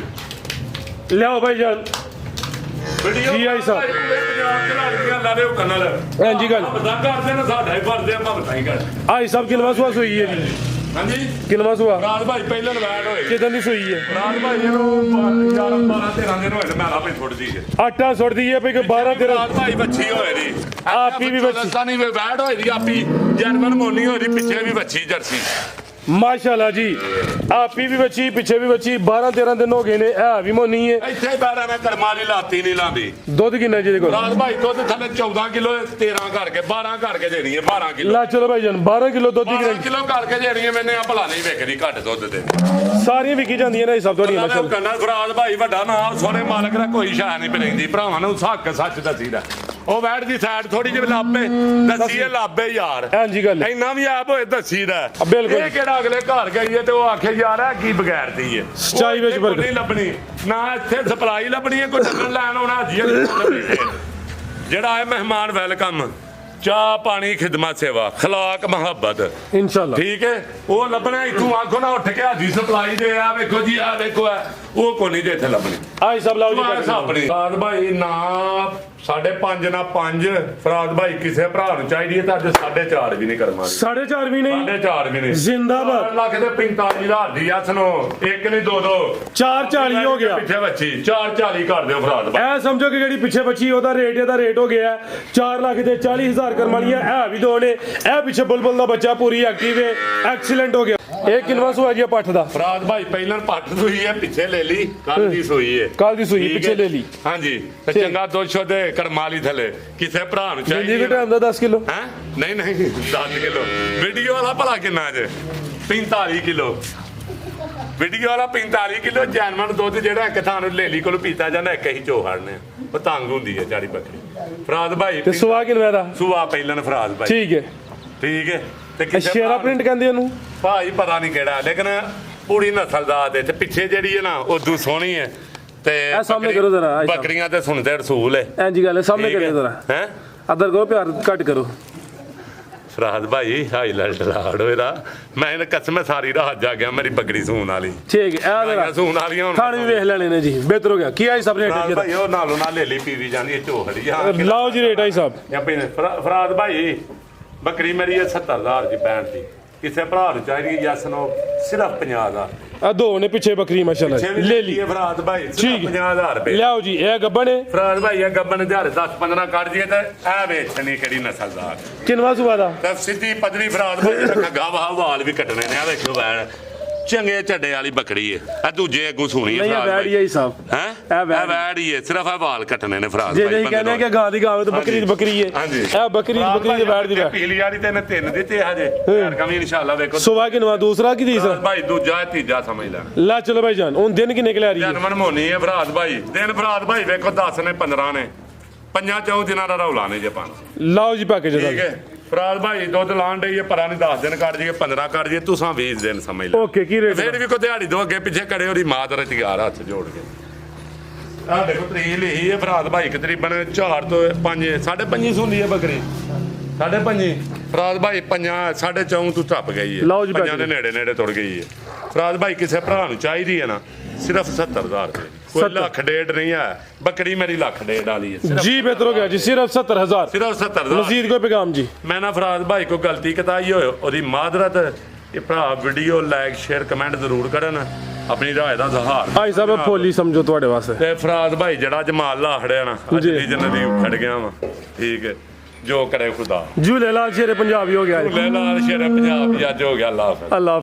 ਲਿਆਓ ਭਾਈ ਜਾਨ ਜੀ। ਆਈ ਸਾਹਿਬ ਪੰਜਾਬ ਚ ਲੜਕੀਆਂ ਲਾ ਦਿਓ ਕੰਨਲ ਹਾਂਜੀ ਗੱਲ ਪਤਾ ਕਰਦੇ ਨੇ ਸਾਡਾ ਹੀ ਫਰਜ਼ ਹੈ ਭਗਤਾਂ ਹੀ ਕਰ ਆਈ ਸਾਹਿਬ ਕਿਨਵਾ ਸੁਆ ਸੋਈ ਹੈ ਜੀ। ਹਾਂਜੀ ਕਿਨਵਾ ਸੁਆ ਰਾਤ ਭਾਈ ਪਹਿਲਾਂ ਲਵਾੜ ਹੋਏ ਕਿਦਾਂ ਦੀ ਸੋਈ ਹੈ। ਰਾਤ ਭਾਈ ਇਹਨੂੰ 12-13 ਦਿਨ ਹੋਏ ਨੇ ਮੈਂ ਆਪੇ ਛੁੱਟਦੀ ਹੈ ਆਟਾ ਸੁੱਟਦੀ ਹੈ ਵੀ 12 13 ਰਾਤ ਭਾਈ ਬੱਚੀ ਹੋਏ ਦੀ ਆਪੀ ਵੀ ਬੱਚੀ ਸਾਨੀ ਵੈੜ ਹੋਈ ਦੀ ਆਪੀ ਜਰਮਨ ਮੋਨੀ ਹੋਈ ਦੀ ਪਿੱਛੇ ਵੀ ਬੱਚੀ ਜਰਸੀ ਮਾਸ਼ਾਅੱਲਾ ਜੀ। ਆਪੀ ਵੀ ਬੱਚੀ ਪਿੱਛੇ ਵੀ ਬੱਚੀ 12 13 ਦਿਨ ਹੋ ਗਏ ਨੇ ਇਹ ਵੀ ਮੋਨੀ ਹੈ। ਇੱਥੇ ਹੀ ਪੈਰਾਂ ਨਾਲ ਕਰਮਾਂ ਦੀ ਲਾਤੀ ਨਹੀਂ ਲਾਂਦੀ। ਦੁੱਧ ਕਿੰਨਾ ਜੀ ਦੇ ਕੋਲ ਰਾਤ ਭਾਈ ਦੁੱਧ ਥੱਲੇ 14 ਕਿਲੋ 13 ਕਰਕੇ 12 ਕਰਕੇ ਦੇਣੀ ਹੈ 12 ਕਿਲੋ ਲਾ ਚਲੋ ਭਾਈ ਜਾਨ 12 ਕਿਲੋ ਦੁੱਧ ਦੀ 12 ਗਰੰਟੀ ਕਿਲੋ ਕਰਕੇ ਦੇਣੀ ਹੈ ਮੈਨੇ ਆ ਭਲਾ ਨਹੀਂ ਵੇਖਦੀ ਘੱਟ ਦੁੱਧ ਦੇ ਸਾਰੀਆਂ ਵਿਕੀ ਜਾਂਦੀਆਂ ਨੇ ਸਭ ਤੁਹਾਡੀਆਂ ਮਾਸ਼ਾਅੱਲਾ। ਕੰਨਾ ਫਰਾਦ ਭਾਈ ਵੱਡਾ ਨਾਮ ਸੋਹਣੇ ਮਾਲਕ ਦਾ ਕੋਈ ਸ਼ਾਹ ਨਹੀਂ ਪੈਂਦੀ ਭਰਾਵਾਂ ਨੂੰ ਹੱਕ ਸੱਚ ਦੱਸੀਦਾ ਉਹ ਵੈੜ ਦੀ ਸਾਈਡ ਥੋੜੀ ਜਿਹੀ ਲਾਪੇ ਦੱਸੀਏ ਲਾਪੇ ਯਾਰ ਹਾਂਜੀ ਗੱਲ ਇੰਨਾ ਵੀ ਆਪ ਹੋਏ ਦੱਸੀਦਾ ਬਿਲਕੁਲ। ਇਹ ਕਿਹੜਾ ਅਗਲੇ ਘਰ ਗਈ ਹੈ ਤੇ ਉਹ ਆਖੇ ਯਾਰ ਆ ਕੀ ਬਗੈਰਦੀ ਹੈ ਸੱਚਾਈ ਵਿੱਚ ਉਹ ਨਹੀਂ ਲੱਭਣੀ ਨਾ ਇੱਥੇ ਸਪਲਾਈ ਲੱਭਣੀ ਹੈ ਕੋਈ ਟੱਕਰ ਲੈਣ ਆਉਣਾ ਜੀ ਜਿਹੜਾ ਹੈ ਮਹਿਮਾਨ ਵੈਲਕਮ ਚਾਹ ਪਾਣੀ ਖਿਦਮਤ ਸੇਵਾ ਖਲਾਕ ਮੁਹੱਬਤ ਇਨਸ਼ਾਅੱਲਾ ਠੀਕ ਹੈ ਉਹ ਲੱਭਣਾ ਇੱਥੋਂ ਆਖੋ ਨਾ ਉੱਠ ਕੇ ਹਾਜੀ ਸਪਲਾਈ ਦੇ ਆ ਵੇਖੋ ਜੀ ਆ ਵੇਖੋ ਉਹ ਕੋਈ ਨਹੀਂ ਜੇ ਇੱਥੇ ਲੱਭਣੀ ਆਈ ਸਭ ਲਾਓ ਜੀ ਆਪਣੀ ਫਰਾਦ ਭਾਈ ਨਾ 5.5 ਨਾ 5 ਫਰਾਦ ਭਾਈ ਕਿਸੇ ਭਰਾ ਨੂੰ ਚਾਹੀਦੀ ਹੈ ਤਾਂ ਅੱਜ 4.5 ਵੀ ਨਹੀਂ ਕਰਮਾਂਗੇ 4.5 ਵੀ ਨਹੀਂ 4.5 ਵੀ ਨਹੀਂ ਜ਼ਿੰਦਾਬਾਦ। 4 ਲੱਖ ਤੇ 45,000 ਦੀ ਆ ਸੁਣੋ ਇੱਕ ਨਹੀਂ ਦੋ 440 ਹੋ ਗਿਆ। ਪਿੱਛੇ ਬੱਚੀ 440 ਕਰ ਦਿਓ ਫਰਾਦ ਭਾਈ ਇਹ ਸਮਝੋ ਕਿ ਜਿਹੜੀ ਪਿੱਛੇ ਬੱਚੀ ਉਹਦਾ ਰੇਟ ਹੋ ਗਿਆ 4 ਲੱਖ ਤੇ 40,000 ਕਰਮਾਲੀਆਂ ਇਹ ਵੀ ਦੋ ਨੇ ਇਹ ਪਿੱਛੇ ਬੁਲਬੁਲ ਦਾ ਬੱਚਾ ਪੂਰੀ ਐਕਟਿਵ ਹੈ ਐਕਸੀਲੈਂਟ ਹੋ ਗਿਆ। ਇਹ ਕਿੰਨਵਾ ਸੂਆ ਜੀ ਪੱਠ ਦਾ ਫਰਾਦ ਭਾਈ ਪਹਿਲਾਂ ਪੱਠ ਸੂਈ ਹੈ ਪਿੱਛੇ ਲੈ ਲਈ ਕੱਲ ਦੀ ਸੂਈ ਹੈ ਕੱਲ ਦੀ ਸੂਈ ਠੀਕ ਪਿੱਛੇ ਹੈ। ਲੈ ਲਈ ਹਾਂਜੀ ਤੇ ਚੰਗਾ ਦੁੱਧ ਸ਼ੁੱਧ ਕਰਮਾਲੀ ਥੱਲੇ ਕਿਸੇ ਭਰਾ ਨੂੰ ਜਿੰਦੀ ਚਾਹੀਦੀ ਵੀ ਟਾਈਮ ਦਾ 10 ਕਿਲੋ ਹੈ ਨਹੀਂ 10 ਕਿਲੋ ਵੀਡੀਓ ਵਾਲਾ ਭਲਾ ਕਿੰਨਾ ਜੇ 45 ਕਿਲੋ ਵੀਡੀਓ ਵਾਲਾ 45 ਕਿਲੋ ਜੈਨਮਨ ਦੁੱਧ ਜਿਹੜਾ ਇੱਕ ਥਾਂ ਨੂੰ ਲੇਲੀ ਕੋਲ ਪੀਤਾ ਜਾਂਦਾ ਇੱਕ ਹੀ ਚੋ ਹੜਨੇ ਉਹ ਤੰਗ ਹੁੰਦੀ ਹੈ ਚਾੜੀ ਬੱਕਰੀ ਫਰਾਦ ਭਾਈ ਤੇ ਸੁਆ ਕਿੰਨਵਾ ਦਾ ਸੁਆ ਪਹਿਲਾਂ ਫਰਾਦ ਭਾਈ ਠੀਕ ਹੈ। ਠੀਕ ਹੈ ਤੇ ਸ਼ੇਰਾ ਭਰਾ ਪ੍ਰਿੰਟ ਕਹਿੰਦੇ ਉਹਨੂੰ ਭਾਈ ਪਤਾ ਨਹੀਂ ਕਿਹੜਾ ਲੇਕਿਨ ਪੂਰੀ ਨਸਲ ਦਾ ਤੇ ਪਿੱਛੇ ਜਿਹੜੀ ਹੈ ਨਾ ਉਦੋਂ ਸੋਹਣੀ ਹੈ ਤੇ ਇਹ ਸਾਹਮਣੇ ਕਰੋ ਜ਼ਰਾ, ਆਹ ਸਾਹਮਣੇ। ਬੱਕਰੀਆਂ ਤੇ ਸੁਣਦੇ ਰਸੂਲ ਹੈ ਐਂਜੀ ਗੱਲ ਹੈ ਸਾਹਮਣੇ ਕਰਿਓ ਜ਼ਰਾ ਹੈ ਅਦਰ ਕਰੋ ਪਿਆਰ ਘੱਟ ਕਰੋ ਫਰਾਦ ਭਾਈ ਹਾਈਲਾਈਟ ਰਾੜ ਹੋਏਦਾ ਮੈਂ ਇਹਨੇ ਕਸਮ ਸਾਰੀ ਰਾਤ ਜਾ ਗਿਆ ਮੇਰੀ ਬੱਕਰੀ ਸੂਣ ਵਾਲੀ ਠੀਕ ਹੈ ਇਹ ਜ਼ਰਾ ਸੂਣ ਵਾਲੀਆਂ ਹੁਣ ਖਾਣੇ ਵੀ ਵੇਖ ਲੈਣੇ ਨੇ ਜੀ ਬਿਹਤਰ ਹੋ ਗਿਆ ਕੀ ਆਈ ਸਭ ਰੇਟ ਫਰਾਦ ਹੈ ਭਾਈ ਉਹ ਨਾਲੋਂ ਨਾਲ ਲੇਲੀ ਪੀਵੀ ਜਾਂਦੀ ਹੈ ਝੋਖੜੀ ਹਾਂ ਲਾਓ ਜੀ ਰੇਟ ਆਈ ਸਾਹਿਬ ਜਾਂ ਫਰਾਦ ਭਾਈ ਬੱਕਰੀ ਮੇਰੀ ਹੈ 70,000 ਦੀ 65 ਦੀ ਕਿਸੇ ਭਰਾ ਨੂੰ ਚਾਹੀਦੀ ਯਸ ਨੋ ਸਿਰਫ 50,000 ਆ ਦੋ ਨੇ ਪਿੱਛੇ ਬੱਕਰੀ ਮਾਸ਼ਾਅੱਲਾ ਲੈ ਲਈ ਫਰਾਦ ਭਾਈ ਸਿਰਫ ਠੀਕ 50,000 ਰੁਪਏ ਲਿਆਓ ਜੀ ਇਹ ਗੱਬਣ ਹੈ ਫਰਾਦ ਭਾਈ ਇਹ ਗੱਬਨ 10-15 ਕੱਢ ਜੀਏ ਤੇ ਇਹ ਵੇਚਣੀ ਕਿਹੜੀ ਨਸਲਦਾਰ ਕਿੰਨਵਾ ਸੁਬਾ ਦਾ ਤੇ ਸਿੱਧੀ ਪਦਰੀ ਫਰਾਦ ਭਾਈ ਖੱਗਾ ਵਾਲ ਵੀ ਕੱਟਣੇ ਨੇ ਆ ਵੇਖੋ ਵੈਣ ਚੰਗੇ ਝੱਡੇ ਵਾਲੀ ਬੱਕਰੀ ਹੈ ਆ ਦੂਜੇ ਅੱਗੋਂ ਸੁਣੀ ਹੈ ਨਹੀਂ ਇਹ ਫਰਾਦ ਵੈੜ ਭਾਈ ਹੀ ਹੈ ਸਾਹਿਬ ਹੈ ਇਹ ਵੈੜ ਵੈੜ ਹੀ ਹੈ ਸਿਰਫ ਇਹ ਵਾਲ ਕੱਟਣੇ ਨੇ ਫਰਾਦ ਜੇ ਭਾਈ ਨਹੀਂ ਕਹਿੰਦੇ ਕਿ ਗਾਂ ਦੀ ਗਾਂ ਤੇ ਬੱਕਰੀ ਦੀ ਬੱਕਰੀ ਹੈ ਹਾਂਜੀ ਇਹ ਬੱਕਰੀ ਦੀ ਵੈੜ ਦੀ ਵੈੜ ਪੀਲੀ ਵਾਲੀ ਤੇ ਤਿੰਨ ਦਿੱਤੇ ਹਜੇ ਯਾਰ ਕਮੀ ਇਨਸ਼ਾਅੱਲਾ ਵੇਖੋ ਸੁਬਾ ਕਿੰਨਵਾ ਦੂਸਰਾ ਕੀ ਦੀ ਫਰਾਦ ਭਾਈ ਦੂਜਾ ਤੀਜਾ ਸਮਝ ਲੈ ਲਾ ਚਲੋ ਭਾਈ ਜਾਨ ਹੁਣ ਦਿਨ ਕਿੰਨੇ ਨਿਕਲਿਆ ਰਹੀ ਹੈ ਜਨਮਨ ਮੋਨੀ ਹੈ ਫਰਾਦ ਭਾਈ ਦਿਨ ਫਰਾਦ ਭਾਈ ਵੇਖੋ 10 ਨੇ 15 ਨੇ ਪੰਜਾਂ ਚੌਂ ਦਿਨਾਂ ਦਾ ਰੌਲਾ ਨੇ ਜੇ ਪੰਜ ਲਾਓ ਜੀ ਪੈਕੇਜ ਠੀਕ ਹੈ ਫਰਾਦ ਭਾਈ ਦੁੱਧ ਲਾਣ ਡਈ ਹੈ ਪਰਾਂ ਨਹੀਂ 10 ਦਿਨ ਕੱਢ ਜੀਏ 15 ਕੱਢ ਜੀਏ ਤੁਸੀਂ 20 ਦਿਨ ਸਮਝ ਲਓ ਓਕੇ ਕੀ ਰੇਟ ਫੇਰ ਵੀ ਕੋ ਦਿਹਾੜੀ ਦੋ ਅੱਗੇ ਪਿੱਛੇ ਕੜੇ ਉਹਦੀ ਮਾਂ ਦਾ ਰੁਜ਼ਗਾਰ ਹੱਥ ਜੋੜ ਕੇ ਆਹ ਦੇਖੋ ਤਰੀਕ ਲਿਖੀ ਹੈ ਫਰਾਦ ਭਾਈ ਤਕਰੀਬਨ 4 ਤੋਂ 5 5.5 ਹੁੰਦੀ ਹੈ ਬੱਕਰੀ 5.5 ਫਰਾਦ ਭਾਈ 4.5 ਤੋਂ ਟੱਪ ਗਈ ਹੈ ਲਓ ਜੀ ਪੰਜਾਂ ਦੇ ਨੇੜੇ ਤੁਰ ਗਈ ਹੈ ਫਰਾਦ ਭਾਈ ਕਿਸੇ ਭਰਾ ਨੂੰ ਚਾਹੀਦੀ ਹੈ ਨਾ ਸਿਰਫ 70,000 ਰੁਪਏ ਕੋਈ ਲੱਖ ਡੇਢ ਨਹੀਂ ਹੈ ਬੱਕਰੀ ਮੇਰੀ ਲੱਖ ਡੇਢ ਵਾਲੀ ਹੈ ਸਿਰਫ ਜੀ ਬਿਹਤਰ ਹੋ ਗਿਆ ਜੀ ਸਿਰਫ 70,000 ਸਿਰਫ 70,000 ਮਜ਼ੀਦ ਕੋਈ ਪੈਗਾਮ ਜੀ ਮੈਂ ਨਾ ਫਰਾਦ ਭਾਈ ਕੋ ਗਲਤੀ ਕਤਾਈ ਹੋਏ ਉਹਦੀ ਮਾਦਰਤ ਇਹ ਭਰਾ ਵੀਡੀਓ ਲਾਈਕ ਸ਼ੇਅਰ ਕਮੈਂਟ ਜ਼ਰੂਰ ਕਰਨ ਆਪਣੀ ਰਾਏ ਦਾ ਜ਼ਹਾਰ ਭਾਈ ਸਾਹਿਬ ਇਹ ਫੋਲੀ ਸਮਝੋ ਤੁਹਾਡੇ ਵਾਸਤੇ ਤੇ ਫਰਾਦ ਭਾਈ ਜਿਹੜਾ ਜਮਾਲ ਲਾ ਖੜਿਆ ਨਾ ਅੱਜ ਜੀ। ਦੀ ਜਨਦੀ ਖੜ ਗਿਆ ਵਾ ਠੀਕ ਹੈ ਜੋ ਕਰੇ ਖੁਦਾ ਝੂਲੇ ਲਾਲ ਸ਼ੇਰੇ ਪੰਜਾਬੀ ਹੋ ਗਿਆ ਲੈ ਲਾਲ ਸ਼ੇਰ ਪੰਜਾਬ ਜੱਜ ਹੋ ਗਿਆ ਅੱਲਾਹ ਹਾਫਿਜ਼ ਅੱਲਾਹ